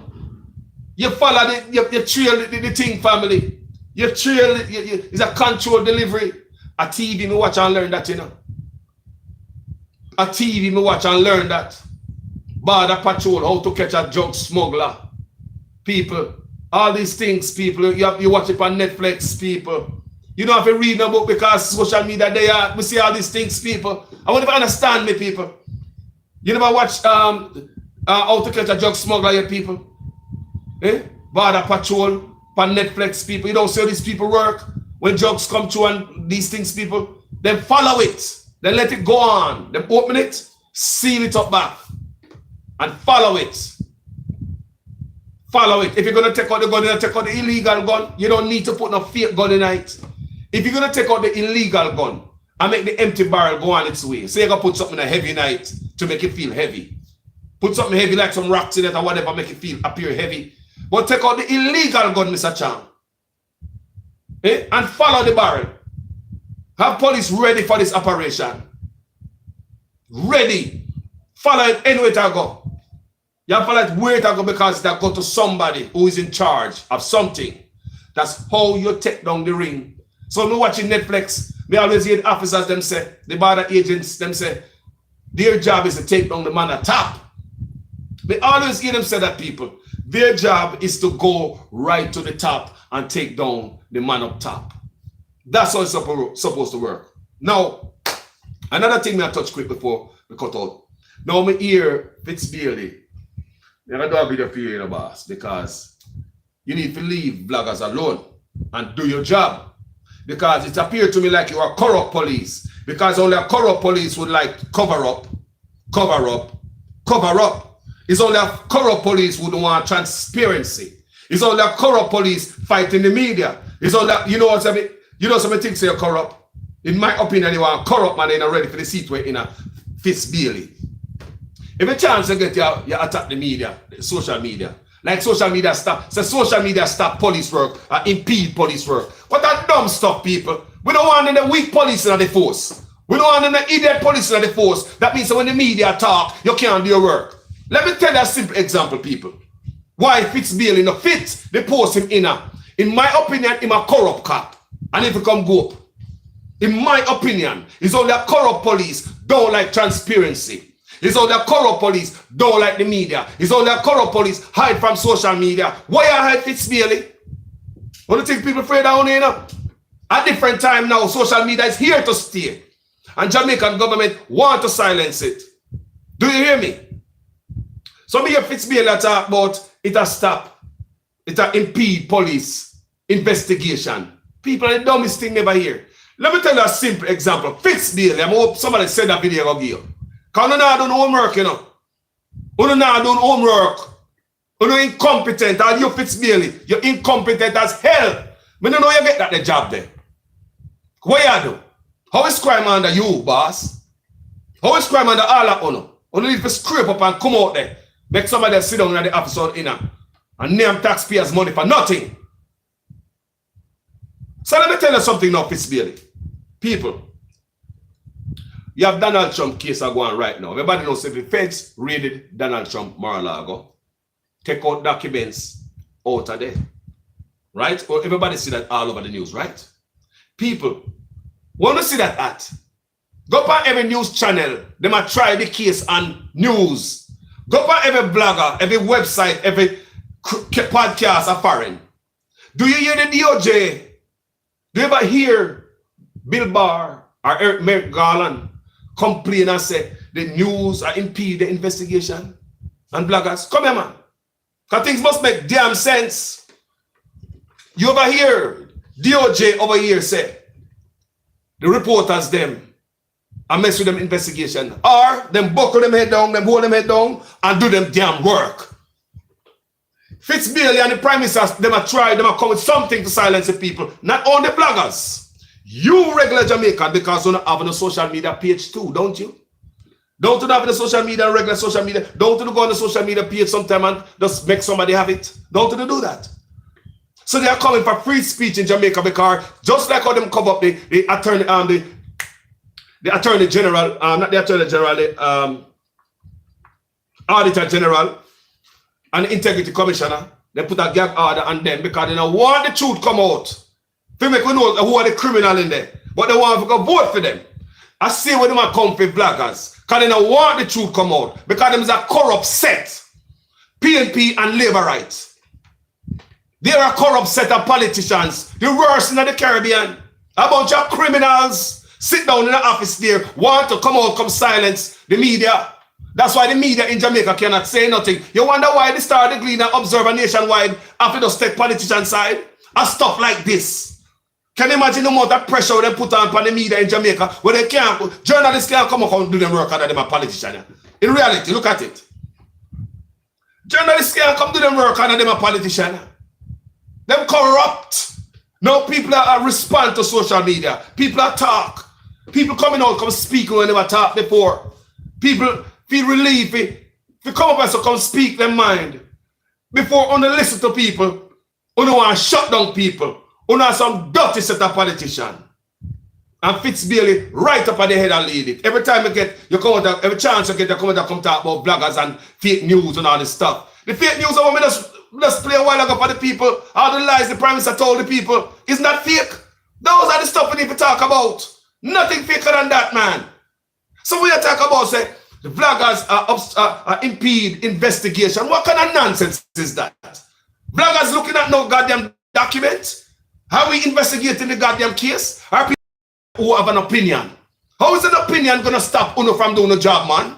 [SPEAKER 1] You follow you trail the thing, family. You trail it's a controlled delivery. A TV me watch and learn that, you know. A TV me watch and learn that. Border patrol, how to catch a drug smuggler. People, all these things, people, you watch it on Netflix, people. You don't have to read no book because social media, we see all these things, people. I want you to understand me, people. You never watch how to catch a drug smuggler yet, people. Eh? Border patrol, on Netflix, people. You don't see how these people work. When drugs come through and these things, people, then follow it. Then let it go on. Then open it, seal it up back. And follow it. Follow it. If you're going to take out the gun, take out the illegal gun. You don't need to put no fake gun in it. If you're going to take out the illegal gun and make the empty barrel go on its way, say you're going to put something in a heavy night to make it feel heavy. Put something heavy like some rocks in it or whatever, make it appear heavy. But take out the illegal gun, Mr. Chang. Eh? And follow the barrel. Have police ready for this operation. Ready. Follow it anywhere to go. You have to follow it where to go because that go to somebody who is in charge of something. That's how you take down the ring. So me watching Netflix, me always hear the officers them say, the border agents them say, their job is to take down the man at top. Me always hear them say that, people. Their job is to go right to the top and take down the man up top. That's how it's supposed to work. Now, another thing I touch quick before we cut out. Now me hear Fitzbailey. I'm going to do a video for you, boss, because you need to leave bloggers alone and do your job. Because it appeared to me like you are corrupt police. Because only a corrupt police would like cover up. It's only a corrupt police who don't want transparency. It's only a corrupt police fighting the media. It's only, you know what I mean? You know some things say corrupt. In my opinion, you are corrupt man, you're not ready for the seat where in a Fitzbailey. If a chance to get you attack the media, the social media. Like social media stop police work, impede police work. What that dumb stuff, people. We don't want any weak police in the force. We don't want any idiot police in the force. That means that when the media talk, you can't do your work. Let me tell you a simple example, people. Why Fitzbailey no fit, they post him in my opinion, he's a corrupt cop. And if you come go up. In my opinion, it's only a corrupt police don't like transparency. It's only a corrupt police don't like the media. It's only a corrupt police hide from social media. Why you hide Fitzbailey? What do you think people afraid of, you know? At different time now, social media is here to stay. And Jamaican government want to silence it. Do you hear me? So me hear Fitzbailey talk about it has stopped. It has impede police investigation. People are the dumbest thing never hear. Let me tell you a simple example. Fitzbailey, I hope somebody send that video of you. Because you not doing homework, you know. You not doing homework. You're incompetent. And you Fitzbailey, you're incompetent as hell. I don't know you get that the job there. What you do? How is crime under you, boss? How is crime under all of you? You need to scrape up and come out there. Make somebody sit down in the office and name taxpayers' money for nothing. So let me tell you something now, Fitzbailey. People, you have Donald Trump case going right now. Everybody knows if the feds raided Donald Trump Mar-a-Lago, take out documents out of there. Right? Or everybody see that all over the news, right? People, want to see that at? Go on every news channel. They might try the case on news. Go on every blogger, every website, every podcast of foreign. Do you hear the DOJ? Do you ever hear Bill Barr or Eric Merrick Garland complain and say the news are impede the investigation and bloggers? Come here, man. Because things must make damn sense. You over here, DOJ over here say, the reporters them, and mess with them investigation. Or them buckle them head down, them hold them head down, and do them damn work. Fitzbailey and the Prime Minister, them are try, them are come with something to silence the people. Not only the bloggers. You regular Jamaican, because you don't have a social media page too, don't you? Don't you have the social media, regular social media? Don't you go on the social media page sometime and just make somebody have it? Don't you do that? So they are coming for free speech in Jamaica because just like how them cover up the attorney, the attorney general, not the attorney general, the auditor general and the integrity commissioner, they put a gag order on them because they don't want the truth come out. They make we know who are the criminal in there, but they want to go vote for them. I see when them are come for bloggers because they don't want the truth come out because them is a corrupt set, PNP and labor rights. They are a corrupt set of politicians, the worst in the Caribbean. A bunch of criminals sit down in the office there, want to come out, come silence the media. That's why the media in Jamaica cannot say nothing. You wonder why the Star, the Gleaner, Observer nationwide after the state politician side and stuff like this. Can you imagine the amount of pressure they put on the media in Jamaica where they can't, journalists can't come up and do them work under them a politician. In reality, look at it. Journalists can't come do them work under them a politician. Them corrupt. Now people are respond to social media. People are talk. People coming out, come speak when they never talked before. People feel relief. If you come up and so come speak their mind. Before only listen to people, only want to shut down people. Only some dirty set of politician. And Fitzbailey right up at the head and lead it. Every time you come out, every chance you get, you come out and come talk about bloggers and fake news and all this stuff. The fake news over me just play a while ago for the people. All the lies the Prime Minister told the people is not fake. Those are the stuff we need to talk about. Nothing faker than that, man. So we are talking about, say, the bloggers impede investigation. What kind of nonsense is that? Bloggers looking at no goddamn document? How we investigating the goddamn case? Are people who have an opinion? How is an opinion going to stop Uno from doing the job, man?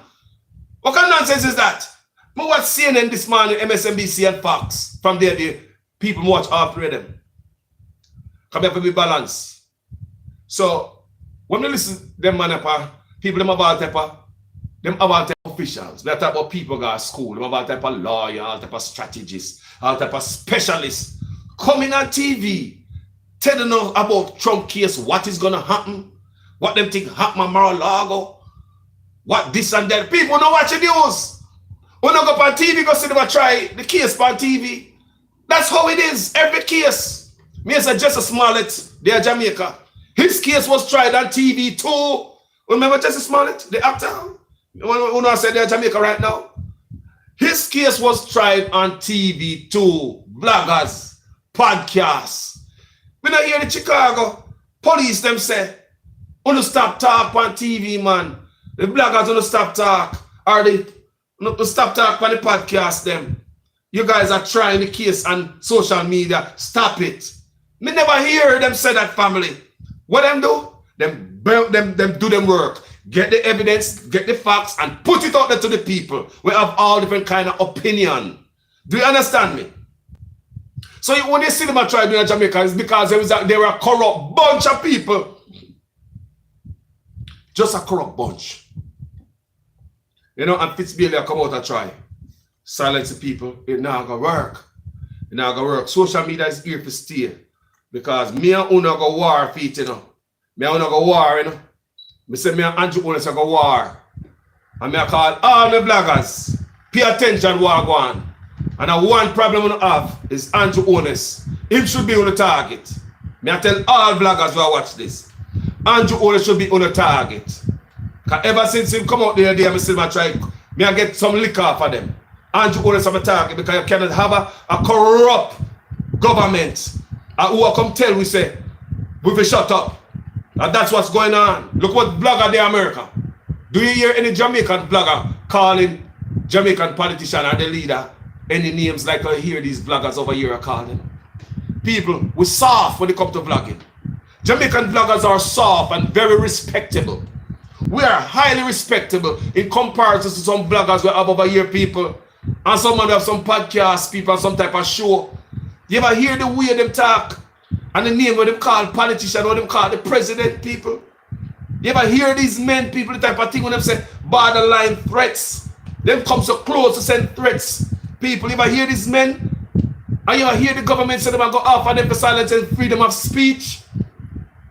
[SPEAKER 1] What kind of nonsense is that? I watch CNN this morning, MSNBC and Fox. From there, the people watch all three of them. Come here to be balanced. So, when we listen to them, people, them have all type of officials. They talk about people go to school. Them have all type of lawyer, all type of strategists, all type of specialists. Coming on TV, telling us about Trump case, what is going to happen, what them think happen at Mar-a-Lago, what this and that. People don't watch the news. When I go on TV, go see them try the case on TV. That's how it is. Every case. Me as a Jesse Smollett, they are Jamaica. His case was tried on TV too. Remember Jesse Smollett, the actor? When I said they're Jamaica right now. His case was tried on TV too. Bloggers, podcasts. When I hear the Chicago police them say, "Wanna stop talk on TV, man." The bloggers wanna stop talk. Or they stop talk on the podcast them. You guys are trying the case on social media. Stop it. Me never hear them say that, family. What them do? Them do them work. Get the evidence, get the facts, and put it out there to the people. We have all different kind of opinion. Do you understand me? So when they see them try doing in Jamaica, it's because they were a corrupt bunch of people. Just a corrupt bunch. You know, and Fitzbailey come out and try. Silence the people. It not gonna work. It not gonna work. Social media is here to stay. Because me and Uno go war for it, you know. Me and Uno go war, you know. Me say me and Andrew Uno go war. And me I call all the bloggers. Pay attention what go on. And the one problem we have is Andrew Onis. Him should be on the target. Me I tell all bloggers who watch this. Andrew Onis should be on the target. Because ever since him come out there, me still try. Me I get some liquor for them. Andrew Onis have a target because you cannot have a corrupt government. Who will come tell we say, we will shut up. And that's what's going on. Look what blogger there America. Do you hear any Jamaican blogger calling Jamaican politician or the leader any names like I hear these bloggers over here are calling? People, we soft when it comes to vlogging. Jamaican bloggers are soft and very respectable. We are highly respectable in comparison to some bloggers we have over here, people. And some of them have some podcast people and some type of show. You ever hear the way them talk? And the name of them call politician or them call the president, people? You ever hear these men, people, the type of thing when them say borderline threats? Them come so close to send threats. People, you ever hear these men? And you ever hear the government say them and go off and them for silence and freedom of speech?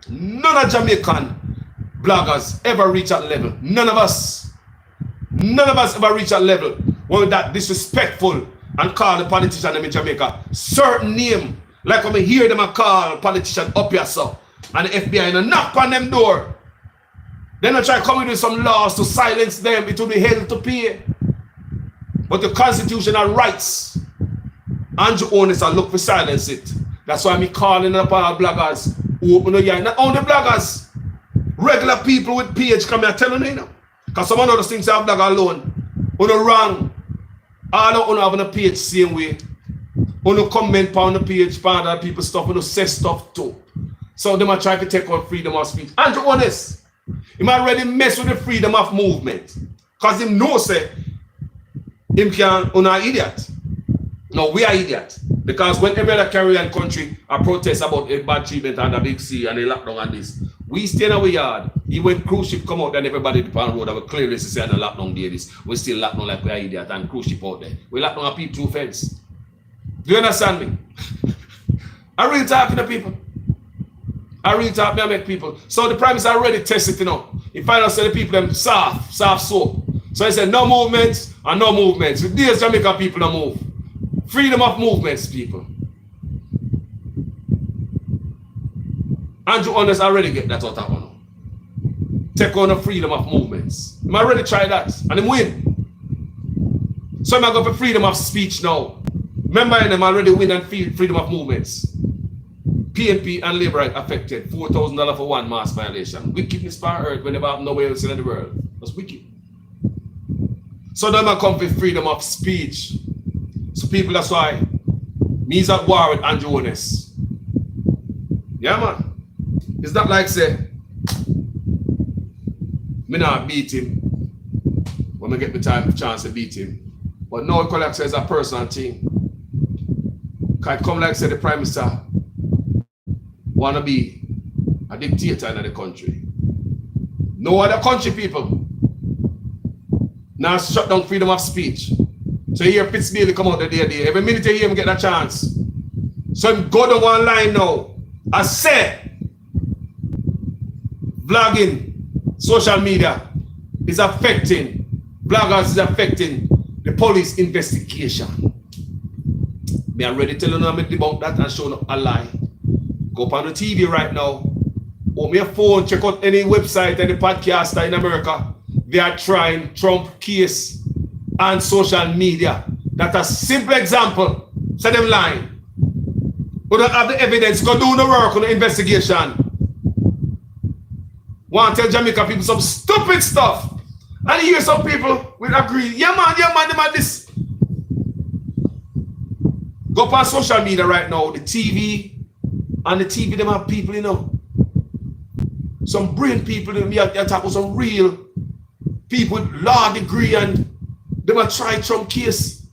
[SPEAKER 1] None of Jamaican bloggers ever reach that level. None of us. None of us ever reach that level. When that disrespectful and call the politician them in Jamaica certain name. Like when we hear them and call politician up here so. And the FBI and knock on them door. Then I try to come with some laws to silence them. It will be hell to pay. But the constitutional rights, Andrew Honest, I look for silence it. That's why I'm calling up our bloggers who open the eye. Not only bloggers, regular people with page come here telling you know. Because some of those things have blogger alone. On the wrong. All of them have a page same way. On the comment on the page, part of people stuff, on the say stuff too. So they might try to take out freedom of speech. Andrew Honest, he might already mess with the freedom of movement. Because him know say him can on an idiot. No, we are idiot. Because whenever the Caribbean country are protest about a bad treatment and a big sea and a lockdown and this, we stay in our yard. Even when cruise ship come out and everybody on the road, I will clearly say the lockdown day this. We still lockdown like we are idiot and cruise ship out there. We lockdown a people 2 fence. Do you understand me? I really talking to people. I really talk to make people. So the Prime Minister already tested it, you know. He finally said the people them soft soap. So he said no movements and no movements. With these Jamaican people don't move. Freedom of movements, people. Andrew Honest already get that out of one. Take on the freedom of movements. He already try that and him win. So I'm going for freedom of speech now. Remember them already win and freedom of movements. PNP and Labour Right affected. $4,000 for one mass violation. Wickedness by earth whenever have nowhere else in the world. That's wicked. So then I come for freedom of speech. So people, that's why me's at war with Andrew Honest. Yeah, man. It's not like say, me not beat him when I get the chance to beat him. But no, like say it's a personal thing. Can come like say the Prime Minister wanna be a dictator in the country. No other country, people. Now shut down freedom of speech. So you hear Fitzbailey come out the day. Every minute you hear him get a chance. So him go down one line now. I said, vlogging, social media is affecting, bloggers is affecting the police investigation. Me already telling you about that and showing up a lie. Go up on the TV right now. Open your phone, check out any website, any podcaster in America. They are trying Trump case and social media. That's a simple example. Say them lying. We don't have the evidence. Go do the work on the investigation. Want to tell Jamaica people some stupid stuff. And hear some people will agree. Yeah man, them are this. Go up on social media right now. The TV. And the TV, them have people, you know. Some brilliant people. You talk about some real people with law degree and they will try Trump case.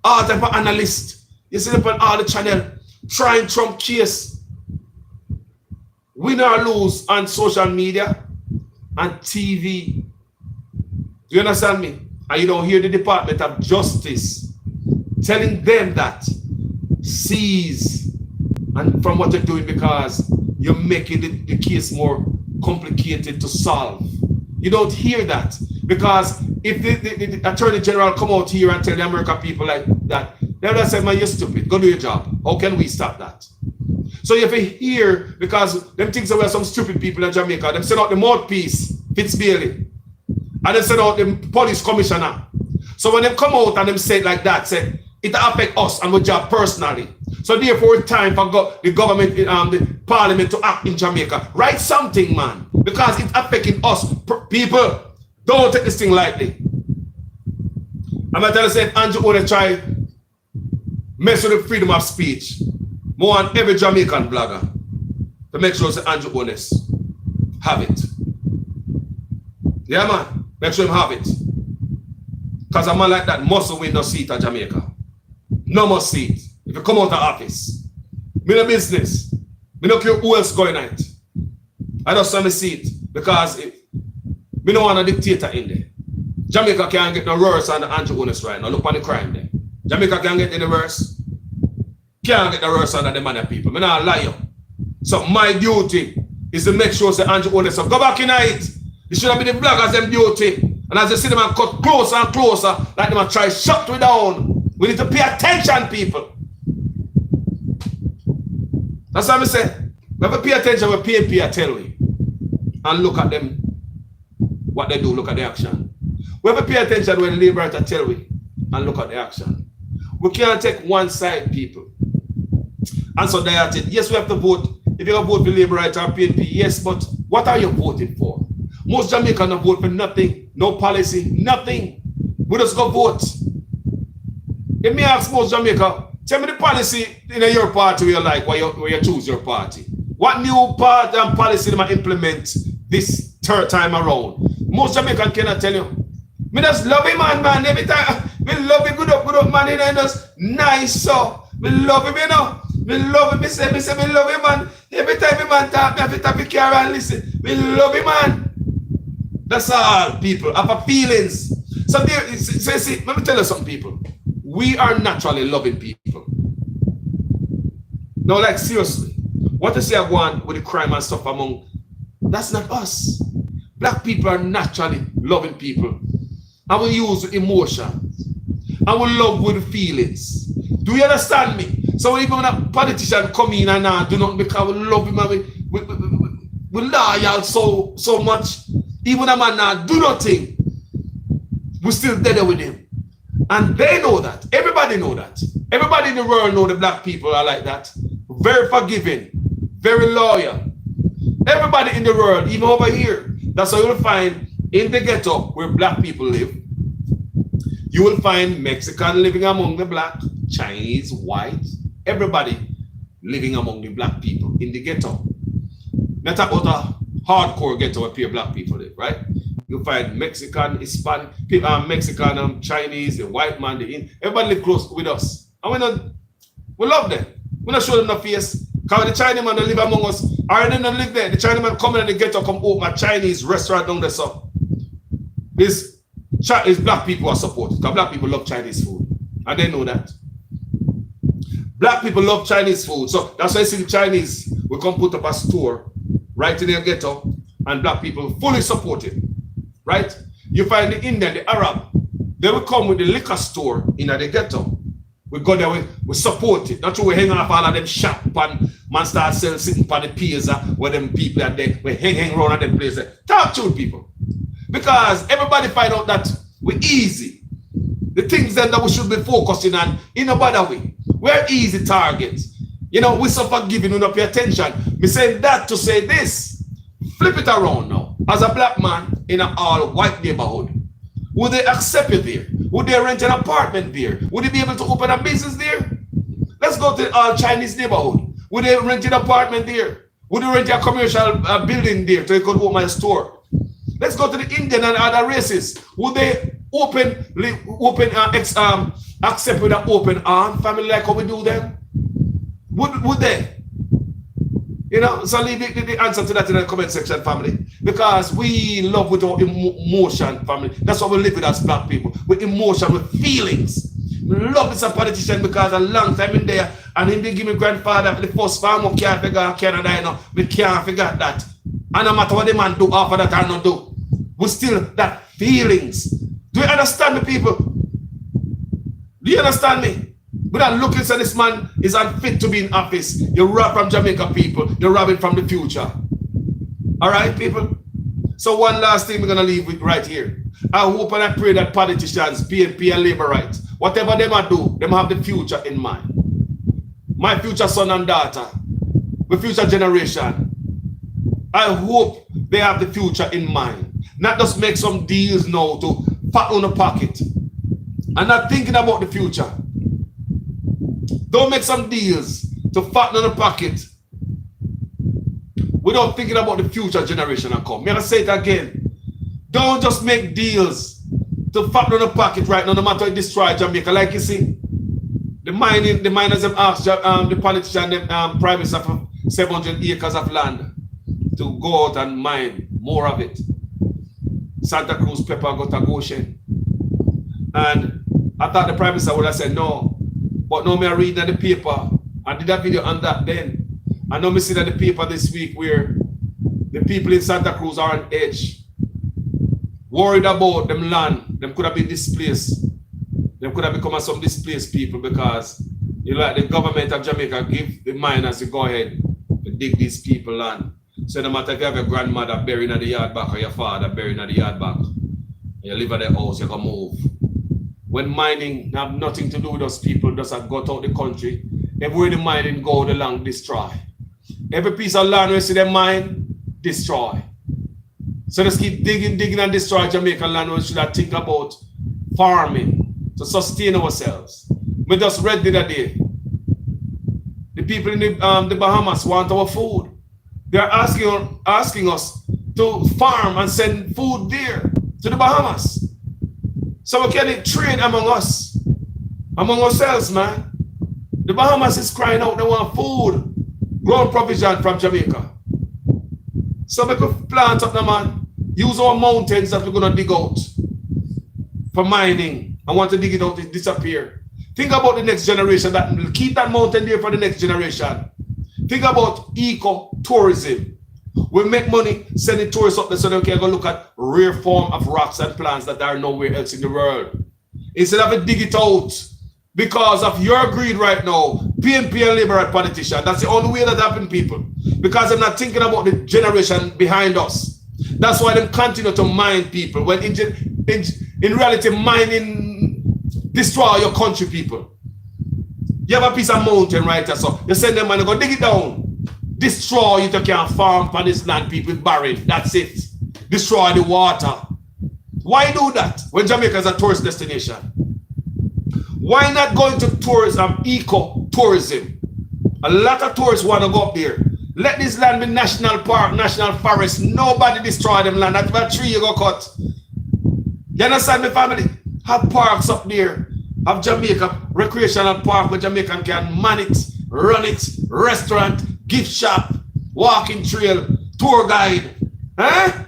[SPEAKER 1] All type of analyst. You see them on all the channel trying Trump case. Win or lose on social media and TV. Do you understand me? And you don't hear the Department of Justice telling them that seize and from what they're doing because you're making the case more complicated to solve. You don't hear that because if the Attorney General come out here and tell the American people like that, they'll just say, man, you're stupid. Go do your job. How can we stop that? So if you hear, because them things that were some stupid people in Jamaica, them send out the mouthpiece, Fitzbailey, and they send out the police commissioner. So when they come out and them say it like that, say, it affects us and our job personally. So therefore it's time for the government, the parliament to act in Jamaica. Write something, man, because it's affecting us. People, don't take this thing lightly. I'm going to tell you, say, Andrew Honest try mess with the freedom of speech more than every Jamaican blogger. to make sure that Andrew Holness have it. Yeah, man. Make sure him have it. Because a man like that must win no seat at Jamaica. No more seat. If you come out of office. Me no business. Me no care who else going on it. I just want me seat. Because me no want a dictator in there. Jamaica can't get no worse than Andrew Holness right now. Look on the crime there. Jamaica can't get any worse. Can't get the worse than the man of people. Me not lie you. So my duty is to make sure that Andrew Holness go back in it. It should have been the bloggers them duty. And as you see them cut closer and closer, like them try to shut we down. We need to pay attention, people. That's what I say. We have to pay attention when PNP tell we. And look at them, what they do, look at the action. We have to pay attention when Labour tell we, and look at the action. We can't take one side, people. And so they are saying, yes, we have to vote. If you vote for Labour or PNP, yes, but what are you voting for? Most Jamaicans don't vote for nothing, no policy, nothing. We just go vote. If me ask most Jamaica, tell me the policy in your party where you like, where you choose your party. What new part and policy do I implement this third time around? Most Jamaicans cannot tell you. Me just love him, man. Every time, me love him, good up, man. And just nice, so. Me love him, you know. Me love him, me say, me love him, man. Every time me man talk, me have to tap the car and listen. Me love him, man. That's all, people. I have feelings. So, see, let me tell you something, people. We are naturally loving people. No, like, seriously. What you say I want with the crime and stuff among, that's not us. Black people are naturally loving people. And we use emotions. And we love with feelings. Do you understand me? So even when a politician come in and do nothing because we love him and we loyal so much. Even a man now do nothing, we still there with him. And they know that. Everybody know that. Everybody in the world know the black people are like that. Very forgiving, very loyal. Everybody in the world, even over here, that's what you'll find in the ghetto where black people live. You will find Mexican living among the black, Chinese, white, everybody living among the black people in the ghetto. Not about a hardcore ghetto where pure black people live, right? You'll find Mexican, Hispanic, Mexican, Chinese, the white man, the Indian, everybody live close with us. And we love them. We not show them no face. Because the Chinese man that live among us, or they don't live there. The Chinese man come in the ghetto, come open a Chinese restaurant down there, so. It's black people are supported. Because black people love Chinese food. And they know that. Black people love Chinese food. So that's why I see the Chinese will come put up a store right in their ghetto, and black people fully support it. Right? You find the Indian, the Arab, they will come with the liquor store in the ghetto. We go there, we support it. Not true, we hang off all of them shop and man start selling sitting on the piers where them people are there. We hang around at them places. Talk to people. Because everybody find out that we're easy. The things then that we should be focusing on in a better way. We're easy targets. You know, we so forgiving, we don't pay attention. Me saying that to say this. Flip it around now. As a black man in an all-white neighborhood, would they accept you there? Would they rent an apartment there? Would they be able to open a business there? Let's go to the all-Chinese neighborhood. Would they rent an apartment there? Would they rent a commercial building there so they could open a store? Let's go to the Indian and other races. Would they accept with an open arm family like how we do them? Would they? You know, so leave the answer to that in the comment section, family. Because we love with our emotion, family. That's why we live with as black people. With emotion, with feelings. We love this politician because a long time in there, and him they give me grandfather for the first farm of Canada, you know. We can't forget that. And no matter what the man do after that, I not do. We still that feelings. Do you understand me, people? Do you understand me? Without looking at this man is unfit to be in office. You rob from Jamaica people. You're robbing from the future. All right, people? So one last thing we're going to leave with right here. I hope and I pray that politicians, PNP and Labour rights, whatever they might do, they might have the future in mind. My future son and daughter, the future generation, I hope they have the future in mind. Not just make some deals now to pat on the pocket. And not thinking about the future. Don't make some deals to fatten on the pocket without thinking about the future generation and come. I'm gonna say it again. Don't just make deals to fat on the pocket right now, no matter it destroy Jamaica. Like you see, the miners have asked the politician, the prime minister for 700 acres of land to go out and mine more of it. Santa Cruz, Pepper, Gota, Goshen. And I thought the prime minister would have said no. But now I'm reading the paper. I did a video on that then. I know me see that the paper this week where the people in Santa Cruz are on edge. Worried about them land. Them could have been displaced. Them could have become some displaced people because you know, like the government of Jamaica give the miners to go ahead and dig these people land. So no matter if you have your grandmother buried in the yard back or your father buried in the yard back, you live at their house, you can move. When mining have nothing to do with those people, just have got out the country, everywhere the mining go, the land destroy. Every piece of land we see them mine, destroy. So let's keep digging and destroy Jamaican land. We should have think about farming to sustain ourselves. We just read the other day. The people in the Bahamas want our food. They're asking us to farm and send food there to the Bahamas. So we can trade among us, among ourselves, man. The Bahamas is crying out, they want food, ground provision from Jamaica. So we could plant up, man, use our mountains that we're going to dig out for mining. I want to dig it out, it disappear. Think about the next generation, that keep that mountain there for the next generation. Think about eco-tourism. We make money sending tourists up there so they can go look at rare form of rocks and plants that are nowhere else in the world. Instead of it dig it out because of your greed right now, PNP and Labour politicians, that's the only way that happens, people. Because they're not thinking about the generation behind us. That's why they continue to mine people. When in reality, mining destroy your country, people. You have a piece of mountain right there, so you send them money, go dig it down. Destroy it, you can't farm on this land, people barren. That's it. Destroy the water. Why do that when Jamaica is a tourist destination? Why not go into tourism, eco-tourism? A lot of tourists want to go up there. Let this land be national park, national forest. Nobody destroy them land. That's where tree you go cut. You understand me, family? Have parks up there. Have Jamaica recreational park where Jamaican can man it, run it, restaurant, gift shop, walking trail, tour guide. Huh?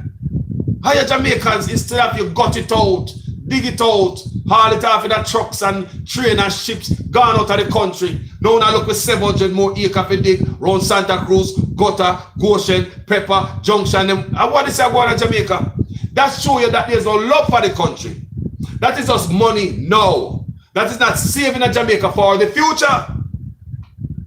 [SPEAKER 1] Hire Jamaicans instead of you got it out, dig it out, haul it off in the trucks and train and ships, gone out of the country. Now I look with 700 more acres for dig around Santa Cruz, Gota, Goshen, Pepper, Junction. And what is going on in Jamaica? That shows you that there's no love for the country. That is just money now. That is not saving a Jamaica for the future.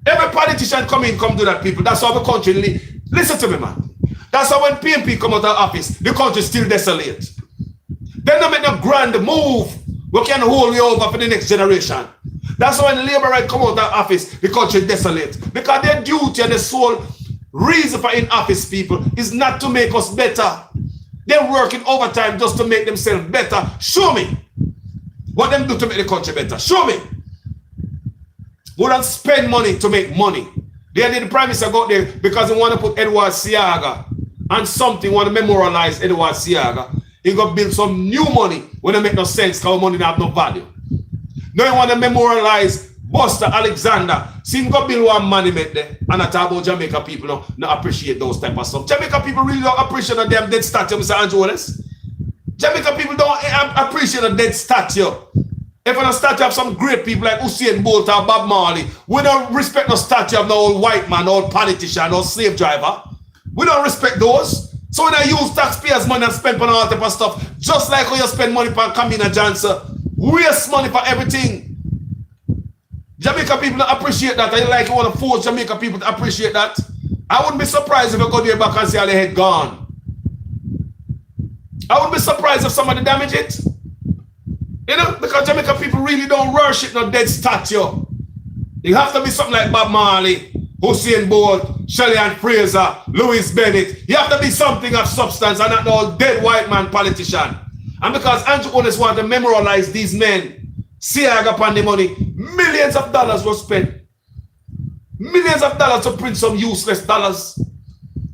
[SPEAKER 1] Every politician come do that, people. That's how the country live. Listen to me, man. That's how when PNP come out of office, the country is still desolate. They don't make no grand move. We can hold you over for the next generation. That's why when Labour right come out of office, the country is desolate. Because their duty and the sole reason for in office, people, is not to make us better. They're working overtime just to make themselves better. Show me what them do to make the country better. Show me. We don't spend money to make money. The Prime Minister got there because he want to put Edward Seaga and something, want to memorialize Edward Seaga. He got to build some new money when it make no sense because money don't have no value. Now he want to memorialize Buster Alexander. See him go build one monument there. And I talk about Jamaica people not appreciate those type of stuff. Jamaica people really don't appreciate a damn dead statue, Mr. Andrew Wallace. Jamaica people don't appreciate a dead statue. If a statue of some great people like Usain Bolt or Bob Marley, we don't respect no statue of no old white man, old politician, or slave driver. We don't respect those. So when I use taxpayers' money and spend on all type of stuff, just like how you spend money for Kamina Johnson, waste money for everything. Jamaica people don't appreciate that. I like you want to force Jamaica people to appreciate that. I wouldn't be surprised if you go there back and see all the head gone. I wouldn't be surprised if somebody damage it. You know, because Jamaica people really don't worship no dead statue. It have to be something like Bob Marley, Usain Bolt, Shelley and Fraser, Louis Bennett. You have to be something of substance and not no dead white man politician. And because Andrew Holness want to memorialize these men, Seaga upon the money, millions of dollars were spent. Millions of dollars to print some useless dollars.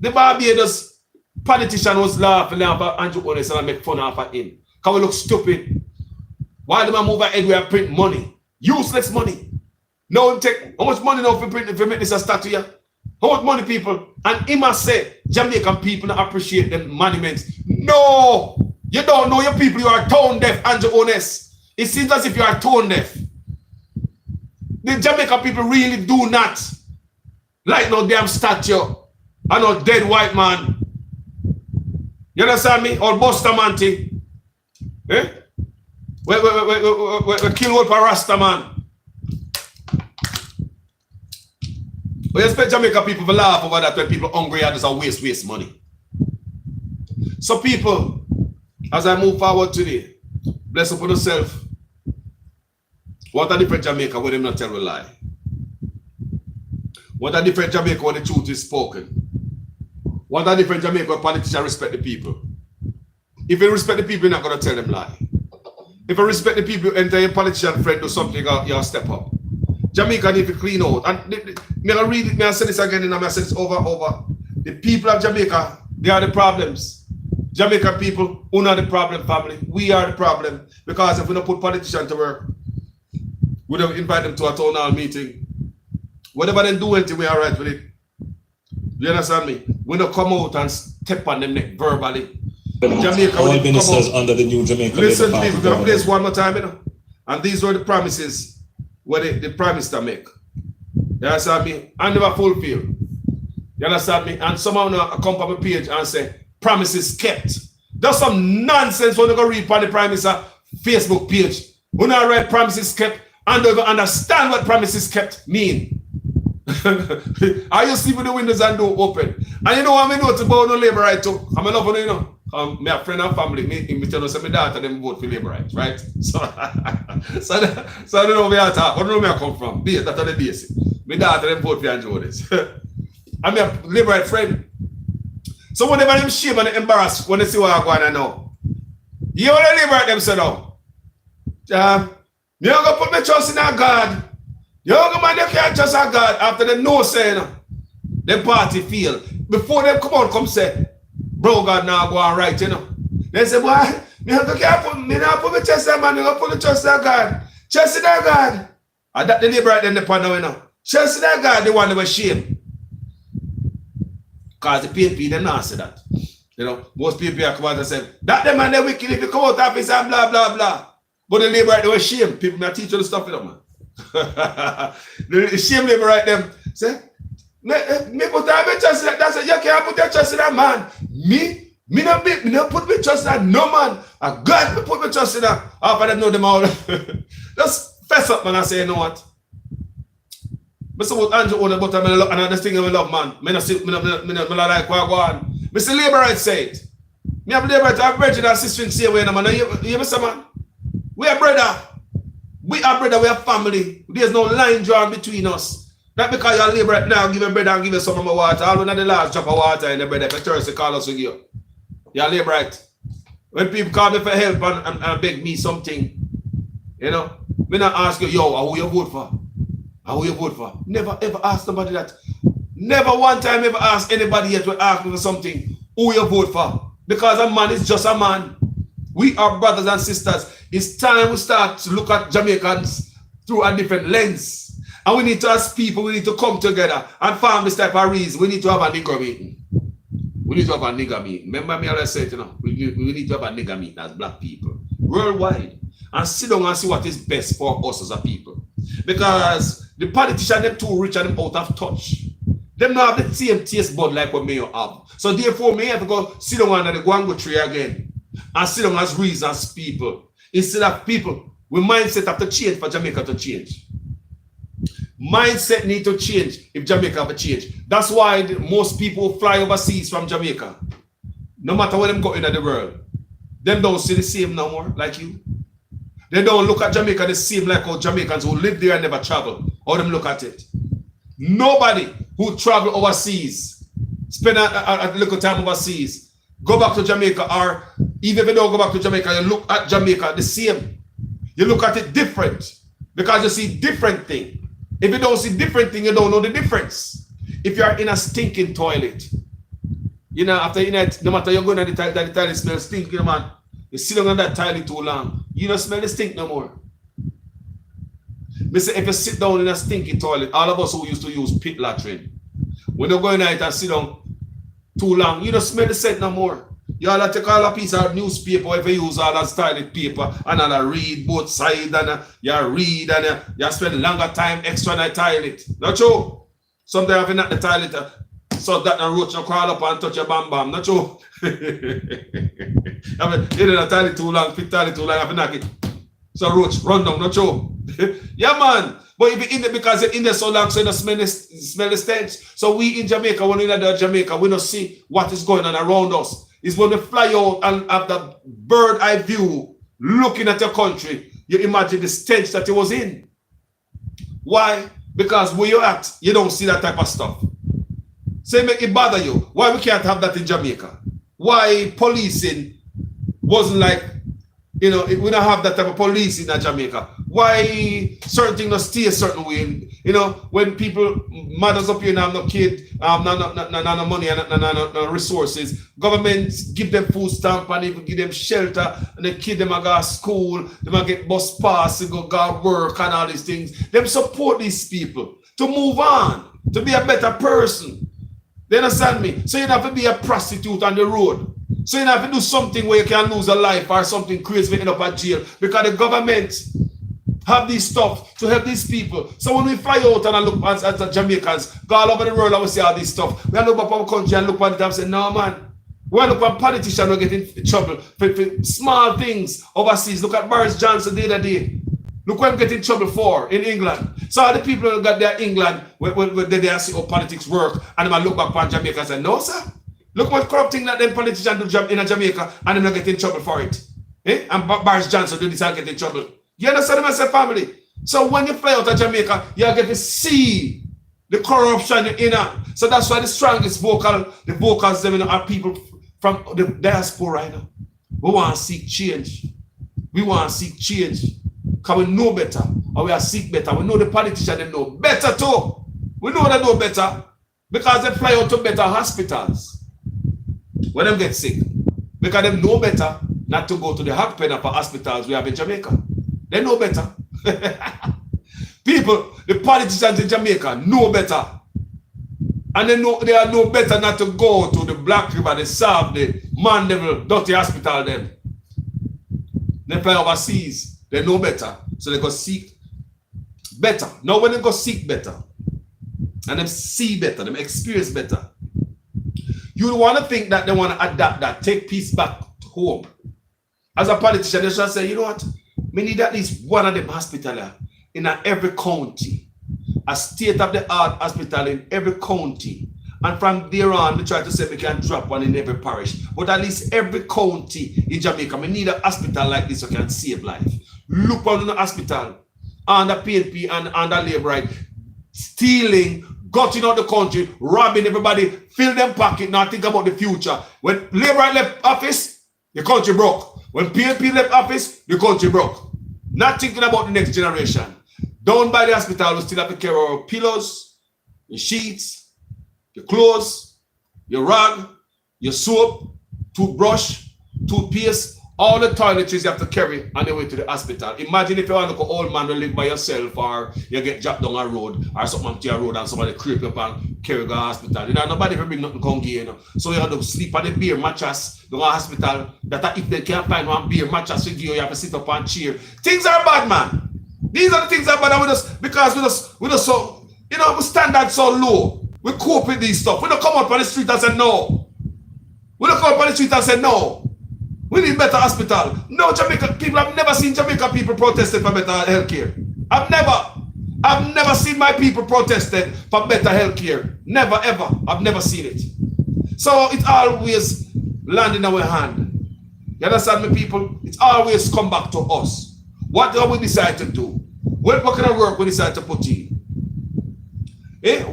[SPEAKER 1] The Barbados politician was laughing about Andrew Holness and make fun of him. Because we look stupid. Why do I move ahead where I print money? Useless money. No, take how much money now if we make this a statue here? How much money, people? And he must say, Jamaican people don't appreciate them monuments. No! You don't know your people, you are tone deaf, Andrew Holness. It seems as if you are tone deaf. The Jamaican people really do not like no damn statue and no dead white man. You understand me? Or Buster Manti. Eh? We kill one for Rasta man. We expect Jamaican people to laugh over that when people hungry and just waste money. So people, as I move forward today, bless upon yourself. What a different Jamaica when them not tell a lie. What a different Jamaica when the truth is spoken. What a different Jamaica when politicians respect the people. If you respect the people, you're not going to tell them lie. If you respect the people, you enter your politician friend do something, you'll step up. Jamaica need to clean out. And may I read it, may I say this again, and I say this over and over. The people of Jamaica, they are the problems. Jamaican people, who are the problem, family. We are the problem. Because if we don't put politicians to work, we don't invite them to a town hall meeting. Whatever they do, anything, we are right with it. You understand me? We don't come out and step on them neck verbally. Jamaica,
[SPEAKER 2] all ministers under the new Jamaica.
[SPEAKER 1] Listen, people, we're going to play this one more time, you know. And these were the promises where the Prime Minister make. You understand me? And never fulfill. You understand me? And somehow now come on my page and say, promises kept. That's some nonsense when you go read on the Prime Minister Facebook page. When I write promises kept, and don't even understand what promises kept mean. I used to sleep with the windows and door open. And you know what I know about no labor right too? I'm a lover, you know. Me a friend and family, me tell us my daughter them vote for labor rights, right? So I don't know where I talk. I don't know where I come from. That's on the basic. My daughter them vote for Andrew Holness. I'm a labor right friend. So whenever them shame and embarrassed when they see what I'm going on now. You want to labor right them say now. You don't go put my trust in our God. You don't go man, they can't trust our God after they know saying the party feel. Before they come out, come say, bro, God now go on right, you know. They say, boy, me not put my trust in man, you don't put the trust in God. Trust in our God. And that the labor right then the pan now, you know. Trust in our God, the one that was shame. Because the PNP, they not say that. You know, most people come out and say, that the man, they wicked if you come out office and blah, blah, blah. But the labor right, they were shame. People may teach you the stuff, you know, man. The shame labor right them. Say, me put my trust in that. That's it. You can't put your trust in that man. Me not put my trust in that. No man. A God me put my trust in that. After them know them all. Just fess up, man, and say, you know what? I say what Andrew Holness, but I'm another thing I love, man. I not like what I go on. I say labor right say it. Me have labor right. I have brethren and sister in the same way, man. You hear me say, man? We are brother. We are brother. We are family. There's no line drawn between us. Not because you labor right now, give a brother and give you some of my water. All of the last drop of water in the brother. If you thirsty, call us with you. You labor right. When people call me for help and beg me something, you know, me not ask you, yo, who you vote for? Who you vote for? Never ever ask somebody that. Never one time ever ask anybody yet to ask me for something. Who you vote for? Because a man is just a man. We are brothers and sisters. It's time we start to look at Jamaicans through a different lens. And we need to, as people, we need to come together and form this type of reason. We need to have a nigger meeting. We need to have a nigger meeting. Remember me always said, you know, we need to have a nigger meeting as black people. Worldwide. And sit down and see what is best for us as a people. Because the politicians, them too rich and them out of touch. Them not have the same taste bud like what Mayor have. So therefore, me have to go sit down under the guango tree again. And sit down as reasons people. Instead of people, we mindset have to change for Jamaica to change. Mindset need to change if Jamaica have a change. That's why most people fly overseas from Jamaica. No matter where them go in the world. Them don't see the same no more like you. They don't look at Jamaica the same like how Jamaicans who live there and never travel. How them look at it. Nobody who travel overseas, spend a little time overseas, go back to Jamaica, or even if you don't go back to Jamaica, you look at Jamaica the same. You look at it different because you see different thing. If you don't see different thing, you don't know the difference. If you are in a stinking toilet, You know, after you know, no matter you're going to the toilet smell stink, you know, man. You sit down on that toilet too long, you don't smell the stink no more. Me say if you sit down in a stinky toilet, all of us who used to use pit latrine, when you go in there and sit down too long, you don't smell the scent no more. You all have to take all a piece of newspaper if you use all that toilet paper and all read both sides and you read and you spend longer time extra in the toilet. Not true. Sometimes if you're not the toilet, so that the roach will crawl up and touch your bam bam. Not true. I mean, you know the toilet too long, fit toilet too long, I have to knock it. So roach, run down, not true. Yeah, man. But if you're in there because you're in there so long, so you don't smell the stench. So we in Jamaica, when we're in Jamaica, we don't see what is going on around us. It's when we fly out and have the bird eye view looking at your country, you imagine the stench that it was in. Why? Because where you're at, you don't see that type of stuff. So it make it bother you. Why we can't have that in Jamaica? Why policing wasn't like, you know, we don't have that type of police in Jamaica. Why certain things don't stay a certain way? You know, when people, mothers up here and have no kid, no money and no resources, governments give them food stamp and even give them shelter, and the kid them go to school, they might get bus pass to go work and all these things. Them support these people to move on, to be a better person. They understand me? So you don't have to be a prostitute on the road. So you don't have to do something where you can lose a life or something crazy end up at jail, because the government have these stuff to help these people. So when we fly out and I look at the Jamaicans, go all over the world and we see all this stuff, we look up our country and look at it and say, no man, we look at politicians who get in trouble for small things overseas. Look at Boris Johnson the other day. Look what I'm getting in trouble for in England. So all the people who got there in England, where they see how politics work, and they look back on Jamaica and say, no sir, look what corrupt thing that them politicians do in Jamaica and they're not getting in trouble for it. Eh? And Boris Johnson do this and get in trouble. You understand myself, family? So when you fly out of Jamaica, you get to see the corruption in it. So that's why the strongest vocals them, you know, are people from the diaspora right now. We want to seek change. We want to seek change. Because we know better. Or we are seek better. We know the politicians they know better too. We know they know better. Because they fly out to better hospitals when them get sick. Because they know better not to go to the hot pen for hospitals we have in Jamaica. They know better. People, the politicians in Jamaica know better. And they know better not to go to the Black River, the South, the Mandeville, dirty hospital them. They fly overseas. They know better. So they go seek better. Now when they go seek better, and them see better, them experience better, you want to think that they want to adapt that, take peace back home. As a politician, they should say, you know what? We need at least one of them hospitals in every county. A state-of-the-art hospital in every county. And from there on, we try to say we can drop one in every parish. But at least every county in Jamaica, we need a hospital like this so can save life. Look on the hospital, under PNP and under Labour right, stealing, gutting out the country, robbing everybody, fill them pocket, now think about the future. When Labour left office, the country broke. When PNP left office, the country broke. Not thinking about the next generation. Down by the hospital, we still have to carry our pillows, your sheets, your clothes, your rag, your soap, toothbrush, toothpaste, all the toiletries you have to carry on the way to the hospital. Imagine if you want to look an old man to live by yourself, or you get dropped down a road or something to your road and somebody creep up and carry you to the hospital. You know, nobody ever bring nothing come here, you know. So you have to sleep on the bare mattress, go to the hospital, that if they can't find one bare mattress to give you, you have to sit up on chair. Things are bad, man. These are the things that are bad with us because we just so, you know, we stand out so low. We cope with these stuff. We don't come up on the street and say no. We don't come up on the street and say no. We need better hospital. No, Jamaica people, I've never seen Jamaica people protested for better health care. I've never seen my people protested for better health care. Never, ever. I've never seen it. So it's always land in our hand. You understand me, people? It's always come back to us. What do we decide to do? What kind of work we decide to put in?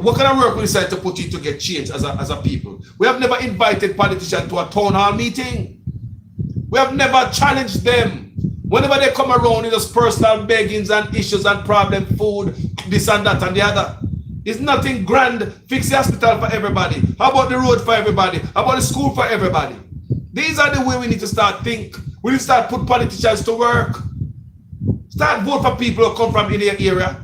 [SPEAKER 1] What kind of work we decide to put in to get change as a people? We have never invited politicians to a town hall meeting. We have never challenged them. Whenever they come around, it's just personal beggings and issues and problem, food, this and that and the other. It's nothing grand. Fix the hospital for everybody. How about the road for everybody? How about the school for everybody? These are the way we need to start think. We need to start put politicians to work. Start vote for people who come from in your area.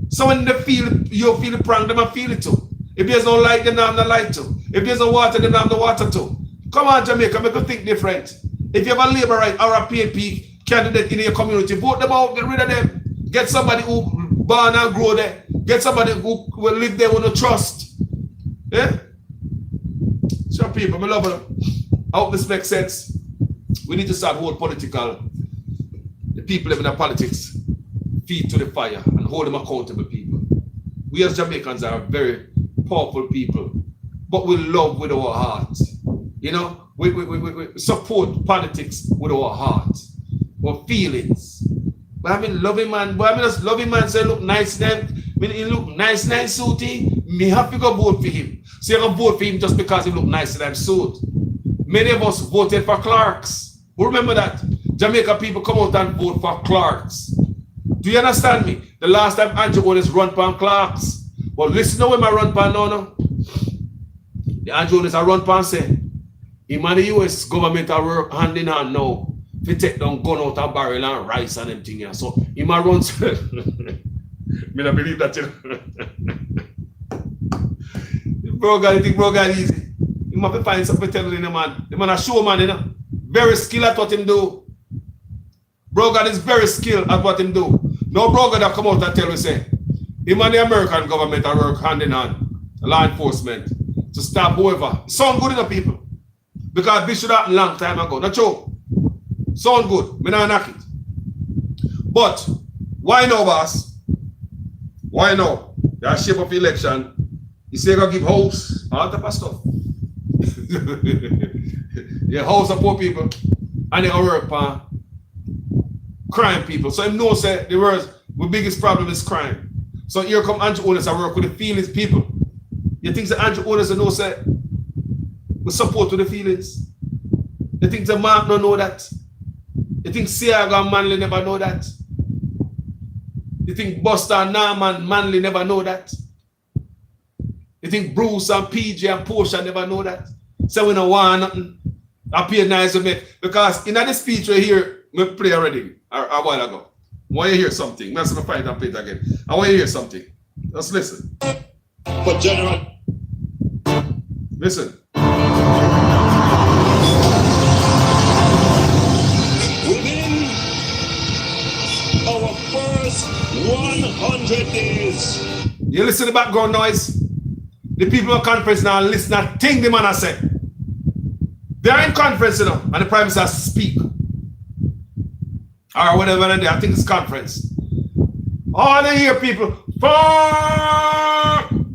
[SPEAKER 1] So when they feel you feel the prank, they might feel it too. If there's no light, then they have no light too. If there's no water, then they have no water too. Come on, Jamaica, make you think different. If you have a Labour right or a PNP candidate in your community, vote them out, get rid of them. Get somebody who born and grow there. Get somebody who will live there with no trust. Yeah? So people, I love them. I hope this makes sense. We need to start hold political. The people living in politics, feed to the fire and hold them accountable people. We as Jamaicans are very powerful people, but we love with our heart. You know, we support politics with our heart, our feelings. But I mean, loving man, but I mean, just loving man say look nice then. I mean, he look nice suity. Me have to go vote for him. So you're gonna vote for him just because he look nice in suit. Many of us voted for Clarks. Who remember that? Jamaica people come out and vote for Clarks. Do you understand me? The last time Andrew Holness run pan Clarks. But listen to when I run pan now. The Andrew Holness I run pan say, him and the US government are work hand in hand now. If you take down gun out of barrel and rice and them thing here. So he might run. Me not believe that, you know. Bro God, think bro God easy. He must find something telling the man. The man a show man, you know. Very skilled at what him do. Bro God is very skilled at what him do. No bro God that come out and tell me say, him and the American government are work hand in hand, law enforcement, to stop whoever. Sound good enough, people. Because this should happen long time ago. Not true. Sound good. Me not knock it. But why now, boss? Why now? That shape of election. You say you're gonna give house, all type of stuff. Yeah, house of poor people, and they work for crime people. So him know say the biggest problem is crime. So here come Andrew Holness and work with the feelings people. You think that Andrew Holness know say we support with the feelings? You think the Mark don't know that? You think Siaga and Manley never know that? You think Buster and Norman Manley never know that? You think Bruce and PJ and Portia never know that? So we don't want nothing. Appear nice to me. Because in that speech right here, we play already a while ago. I want you to hear something. I'm going to find and play it again. I want you to hear something. Let's listen.
[SPEAKER 7] For general.
[SPEAKER 1] Listen.
[SPEAKER 7] Within our first 100 days.
[SPEAKER 1] You listen to the background noise? The people in conference now listen to thing the man has said. They are in conference, you know, and the Prime Minister speak. Or whatever, and I think it's conference. All they hear people,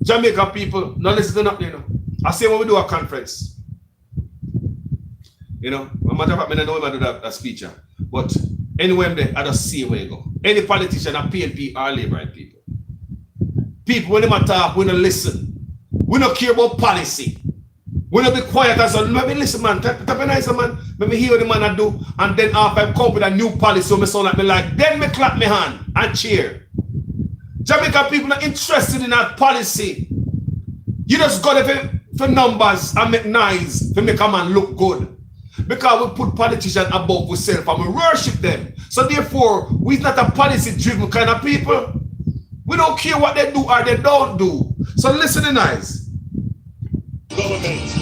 [SPEAKER 1] Jamaican people, not listen to nothing, you know. I say when we do a conference. You know, no matter what, I don't know if I do that speech. But anyway, I just see where you go. Any politician, a PNP or Labour people. People, when they talk, we don't listen. We don't care about policy. We don't be quiet as well. Let me listen, man. Type a nice man. Let me hear what the man I do. And then after I come with a new policy, so me sound like me like, then me clap my hand and cheer. Jamaican people are interested in that policy. You just got to for numbers and make noise to make a man look good. Because we put politicians above ourselves and we worship them. So therefore, we're not a policy-driven kind of people. We don't care what they do or they don't do. So listen to nice.
[SPEAKER 7] Government,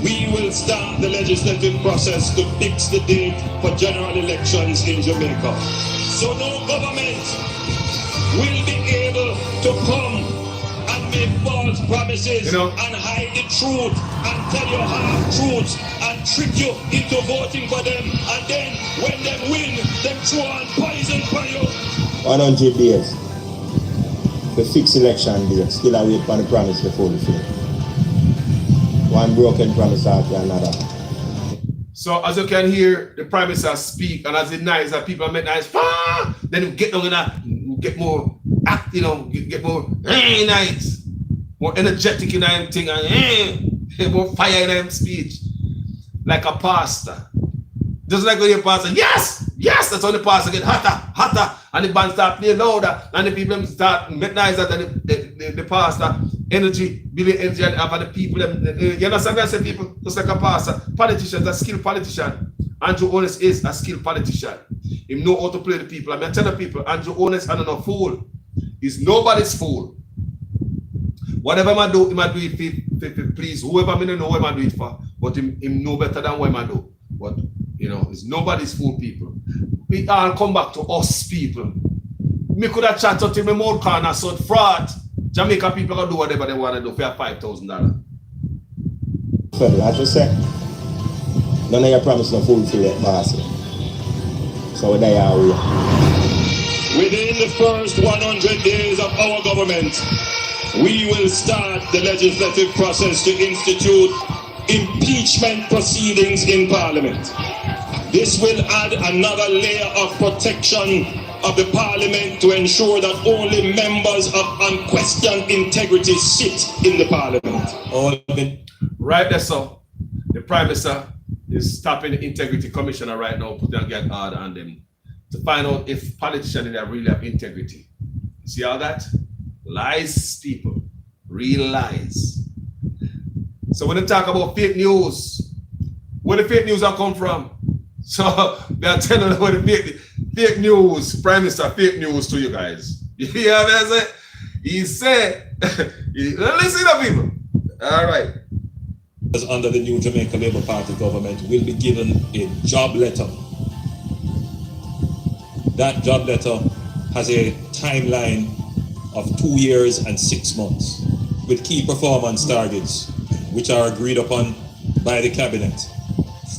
[SPEAKER 7] we will start the legislative process to fix the date for general elections in Jamaica. So no government will be able to come and make false promises,
[SPEAKER 1] you know,
[SPEAKER 7] and hide the truth and tell you half-truths and trick you into voting for them, and then when they win, them throw on poison for you.
[SPEAKER 3] 100 days. The fixed election date, still await for the promise before the field. One broken promise after another.
[SPEAKER 1] So as you can hear the Prime Minister speak, and as it nice that people make nice, then you get down and get more act, you know, get more nice, more energetic in that thing, and more fire in that speech, like a pastor. Just like when your pastor, yes, Yes, that's when the pastor get hotter, and the band start playing louder, and the people start nicer than the pastor. Energy, building energy, and have the people. You understand what I say, people? Just like a pastor, politicians, a skilled politician. Andrew Holness is a skilled politician. He know how to play the people. I'm telling people, Andrew Holness is no fool. He's nobody's fool. Whatever I do, he might do it for please. Whoever I know what I do it for, but him know better than what I do. But you know, it's nobody's fool, people. We all come back to us, people. Me could have chatted to me more corner, so fraud. Jamaica people can do whatever they want to do for $5,000.
[SPEAKER 3] Federal, as I said, none of your promise no fulfill it, boss. So they are we.
[SPEAKER 7] Within the first 100 days of our government, we will start the legislative process to institute impeachment proceedings in Parliament. This will add another layer of protection of the Parliament to ensure that only members of unquestioned integrity sit in the Parliament.
[SPEAKER 1] Right there, so the Prime Minister is stopping the Integrity Commissioner right now, putting a gag order on them to find out if politicians really have integrity. See all that? Lies, people. Real lies. So when they talk about fake news, where the fake news are come from? So they're telling them where the fake news, Prime Minister, fake news to you guys. You hear what I say? He said, listen to people. All right.
[SPEAKER 2] Under the new Jamaica Labour Party government will be given a job letter. That job letter has a timeline of 2 years and 6 months with key performance targets which are agreed upon by the cabinet,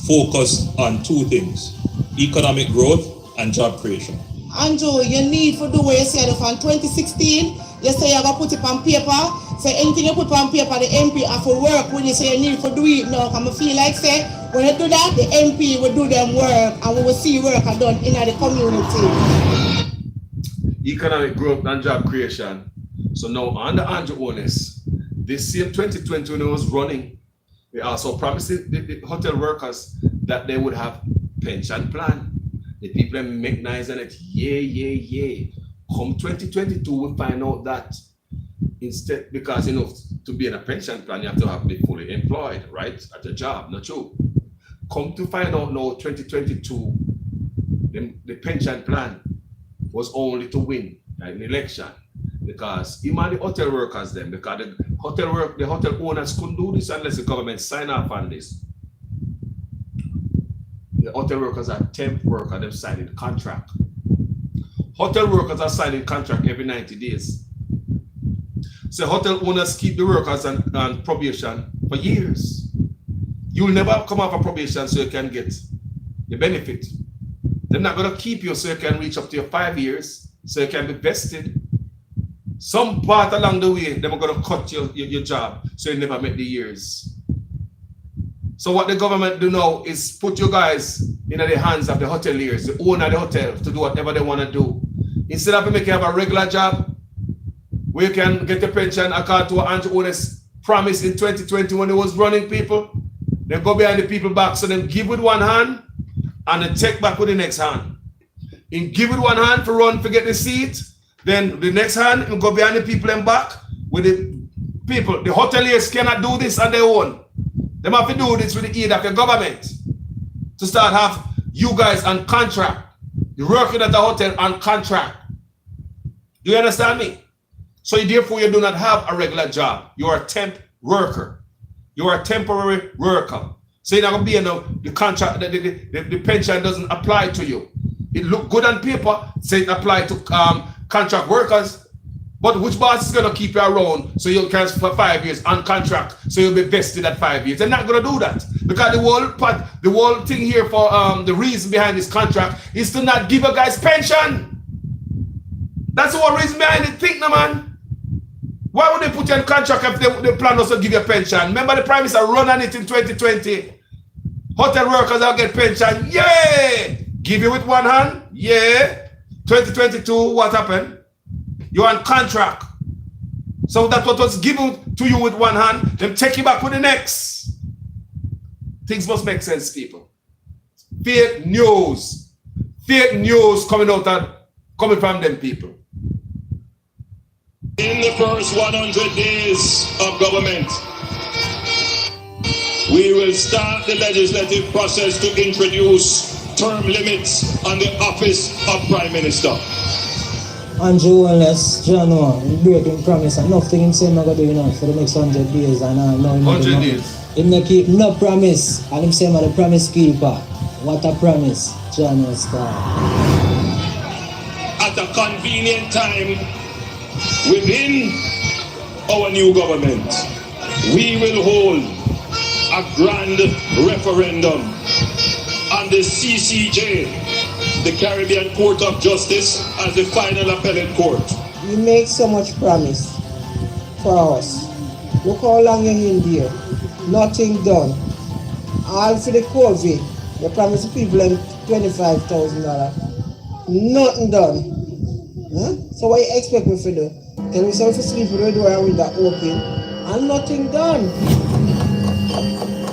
[SPEAKER 2] focused on two things: economic growth and job creation.
[SPEAKER 4] Andrew, you need for do what you said from 2016. You say you're gonna put it on paper. Say anything you put on paper, the MP have to work with you. So you need to do it now. Come feel like say when you do that, the MP will do them work, and we will see work done in the community.
[SPEAKER 1] Economic growth and job creation. So now under Andrew Holness, this same 2020 when it was running, they also promised the hotel workers that they would have pension plan. The people make nice on it, yeah. Come 2022, we find out that instead, because you know, to be in a pension plan, you have to be fully employed, right? At a job, not true. Come to find out now, 2022, the pension plan was only to win an election. Because even the hotel workers then, because the hotel owners couldn't do this unless the government sign off on this. The hotel workers are temp workers, they're signing contract. Hotel workers are signing contract every 90 days. So hotel owners keep the workers on probation for years. You'll never come off a probation so you can get the benefit. They're not going to keep you so you can reach up to your 5 years, so you can be vested. Some part along the way, they're going to cut your job so you never make the years. So what the government do now is put you guys in the hands of the hoteliers, the owner of the hotel, to do whatever they want to do. Instead of making you have a regular job, where you can get a pension according to what Andrew Holness promised in 2020 when he was running people, then go behind the people back. So then give with one hand and then take back with the next hand. In give with one hand for run, forget the seat. Then the next hand, you go behind the people and back with the people. The hoteliers cannot do this on their own. They have to do this with the aid of the government to start have you guys on contract. You're working at the hotel on contract. Do you understand me? So therefore you do not have a regular job. You are a temp worker. You are a temporary worker. So you're not going to be the contract, the pension doesn't apply to you. It look good on paper, say it apply to contract workers, but which boss is going to keep you around so you can for 5 years on contract so you'll be vested at 5 years? They're not going to do that because the whole thing here for the reason behind this contract is to not give a guy's pension. That's the whole reason behind it. Think, no man. Why would they put you in contract if they plan also to give you a pension? Remember the Prime Minister run on it in 2020. Hotel workers will get pension. Yeah. Give you with one hand. Yeah. 2022, what happened? You're on contract. So that's what was given to you with one hand, then take it back with the next. Things must make sense, people. Fake news. fake news coming from them people.
[SPEAKER 7] In the first 100 days of government, we will start the legislative process to introduce term limits on the office of Prime Minister.
[SPEAKER 5] Andrew Wallace, John Moore, breaking promise and nothing him say I'm gonna do enough for the next 100 days and now him
[SPEAKER 1] 100 days.
[SPEAKER 5] Him not keep no promise and him say I'm the promise keeper. What a promise, John Moore Star.
[SPEAKER 7] At a convenient time within our new government, we will hold a grand referendum on the CCJ, the Caribbean Court of Justice, as the final appellate court.
[SPEAKER 6] You make so much promise for us. Look how long you're in there. Nothing done. All for the COVID. You promise the people them $25,000. Nothing done. Huh? So what you expect me to do? Tell me something to sleep with the door with that open and nothing done.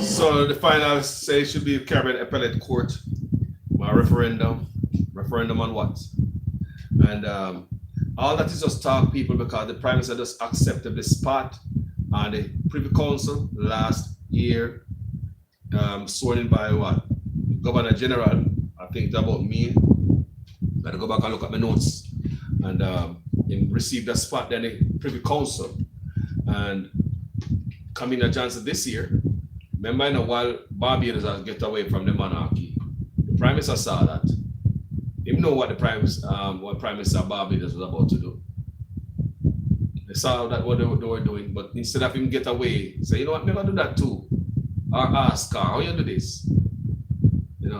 [SPEAKER 1] So the final say should be Caribbean Appellate Court. My referendum. Referendum on what? And all that is just talk, people, because the Prime Minister just accepted the spot on the Privy Council last year, sworn in by what? Governor General. I think about me. Gotta go back and look at my notes. And he received a spot then in the Privy Council. And Kamina Johnson this year, remember, you know, while Barbados has get away from the monarchy, the Prime Minister saw that. He know what the Prime Minister Barbados was about to do. They saw that what they were doing, but instead of him get away, say, you know what, never do that too. Or ask her, how you do this? You know,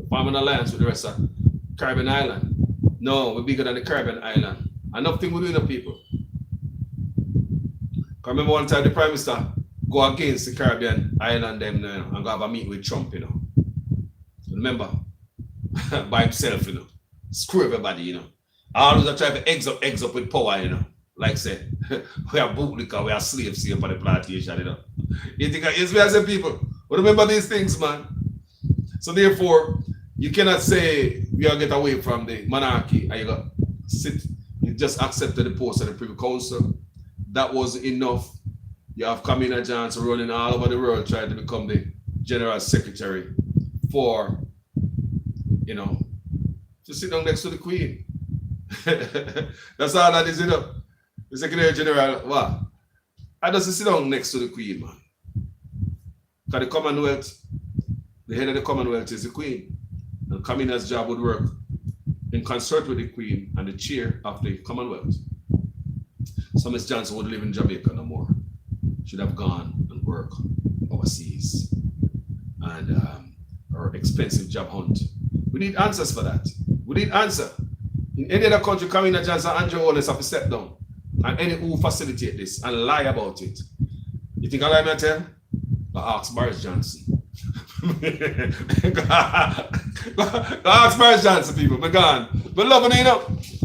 [SPEAKER 1] form an alliance with the rest of Caribbean Island. No, we're bigger than the Caribbean Island. And nothing we do the people. I remember one time the Prime Minister go against the Caribbean Island them, and go have a meeting with Trump, you know. Remember? By himself, you know. Screw everybody, you know. Always I try to eggs up with power, you know. Like say, we are bootlicker, we are slaves here for the plantation, you know. You think it's we as a people. But remember these things, man. So therefore, you cannot say we are get away from the monarchy and you just accepted the post of the Privy Council. That was enough. You have Kamina Johnson running all over the world trying to become the General Secretary for, you know, to sit down next to the Queen. That's all that is, you know. The Secretary General, what? I just sit down next to the Queen, man. Because the Commonwealth, the head of the Commonwealth is the Queen. And Kamina's job would work in concert with the Queen and the chair of the Commonwealth. So Miss Johnson would live in Jamaica no more. Should have gone and work overseas. And her expensive job hunt. We need answers for that. We need answer. In any other country, Kamina Johnson and Andrew Wallace have to step down. And any who facilitate this and lie about it. You think I lie me tell? Go ask Boris Johnson. Go ask Boris Johnson, people. We're gone. But love you, know.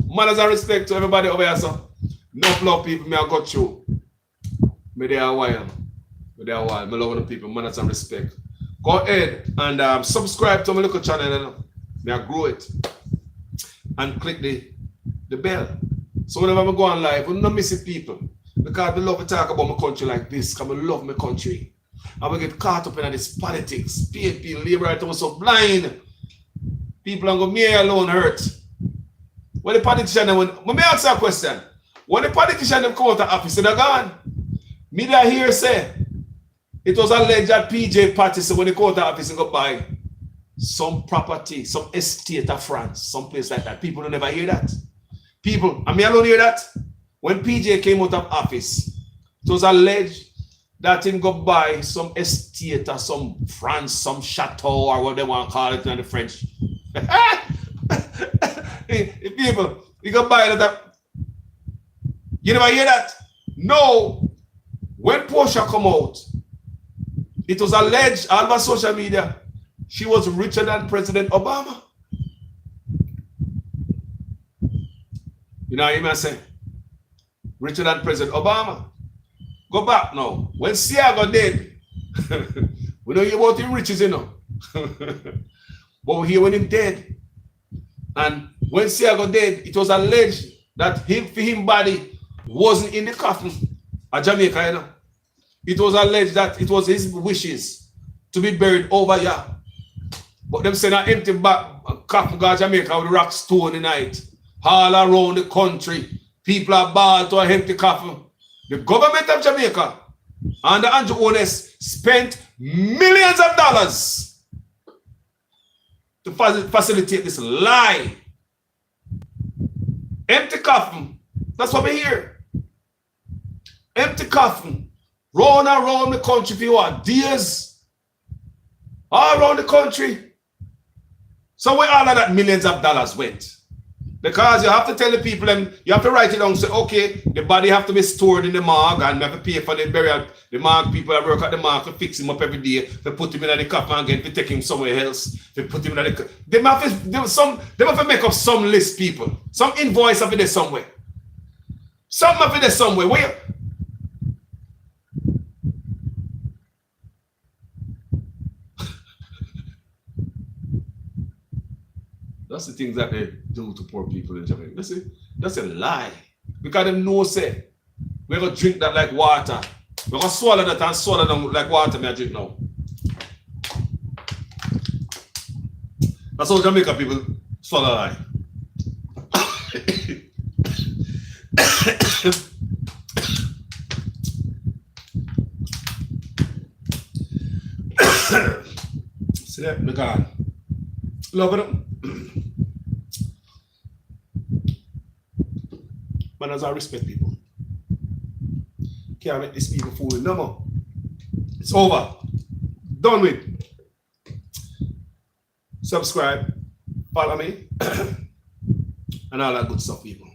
[SPEAKER 1] Manners and respect to everybody over here, so. No love, people. Me I got you. Me there a while. Me there a while. Me love the people. Manners and respect. Go ahead and subscribe to my little channel. You know. Me I grow it. And click the bell. So whenever I go on live, we don't miss it, people. Because I love to talk about my country like this. Because I love my country. And we get caught up in this politics. PNP, Labour, I was so blind. People are going, me alone hurt. When the politician, let me ask you a question. When the politician come out of office, they're gone. Me that hear say, it was alleged that PJ Patterson, when they come out of office and go buy some property, some estate of France, some place like that. People don't ever hear that. People, and me alone hear that. When PJ came out of office, it was alleged that him go buy some estate or some France, some chateau or what they want to call it in the French. People, you go buy that. You never hear that? No. When Portia come out, it was alleged all over social media, she was richer than President Obama. You know what I say? Richer than President Obama. Go back now. When Siago dead, we don't hear about him riches, you know. But we hear when him dead, And when Siago died, it was alleged that him body wasn't in the coffin at Jamaica, you know. It was alleged that it was his wishes to be buried over here. But them send an empty coffin to Jamaica with rock stone in night. All around the country, people are balled to an empty coffin. The government of Jamaica and the Andrew Holness spent millions of dollars to facilitate this lie. Empty coffin. That's what we hear. Empty coffin. Round and round the country for what? Days. All around the country. So where all of that millions of dollars went? Because you have to tell the people, you have to write it down, say, okay, the body have to be stored in the morgue and you have to pay for the burial. The morgue people that work at the morgue to fix him up every day, to put him in the coffin again, to take him somewhere else, to put him in the... They have to make up some list, people. Some invoice of it there somewhere. Something of it there somewhere. Where? That's the things that they do to poor people in Jamaica. That's a lie. Because they know say, we're going to drink that like water. We're going to swallow that and swallow them like water me I drink now. That's how Jamaica people swallow lie. See that? Look on. Love it. Man, as I respect people, can't make these people fool no more. It's over. Done with. Subscribe, follow me, and all that good stuff, people.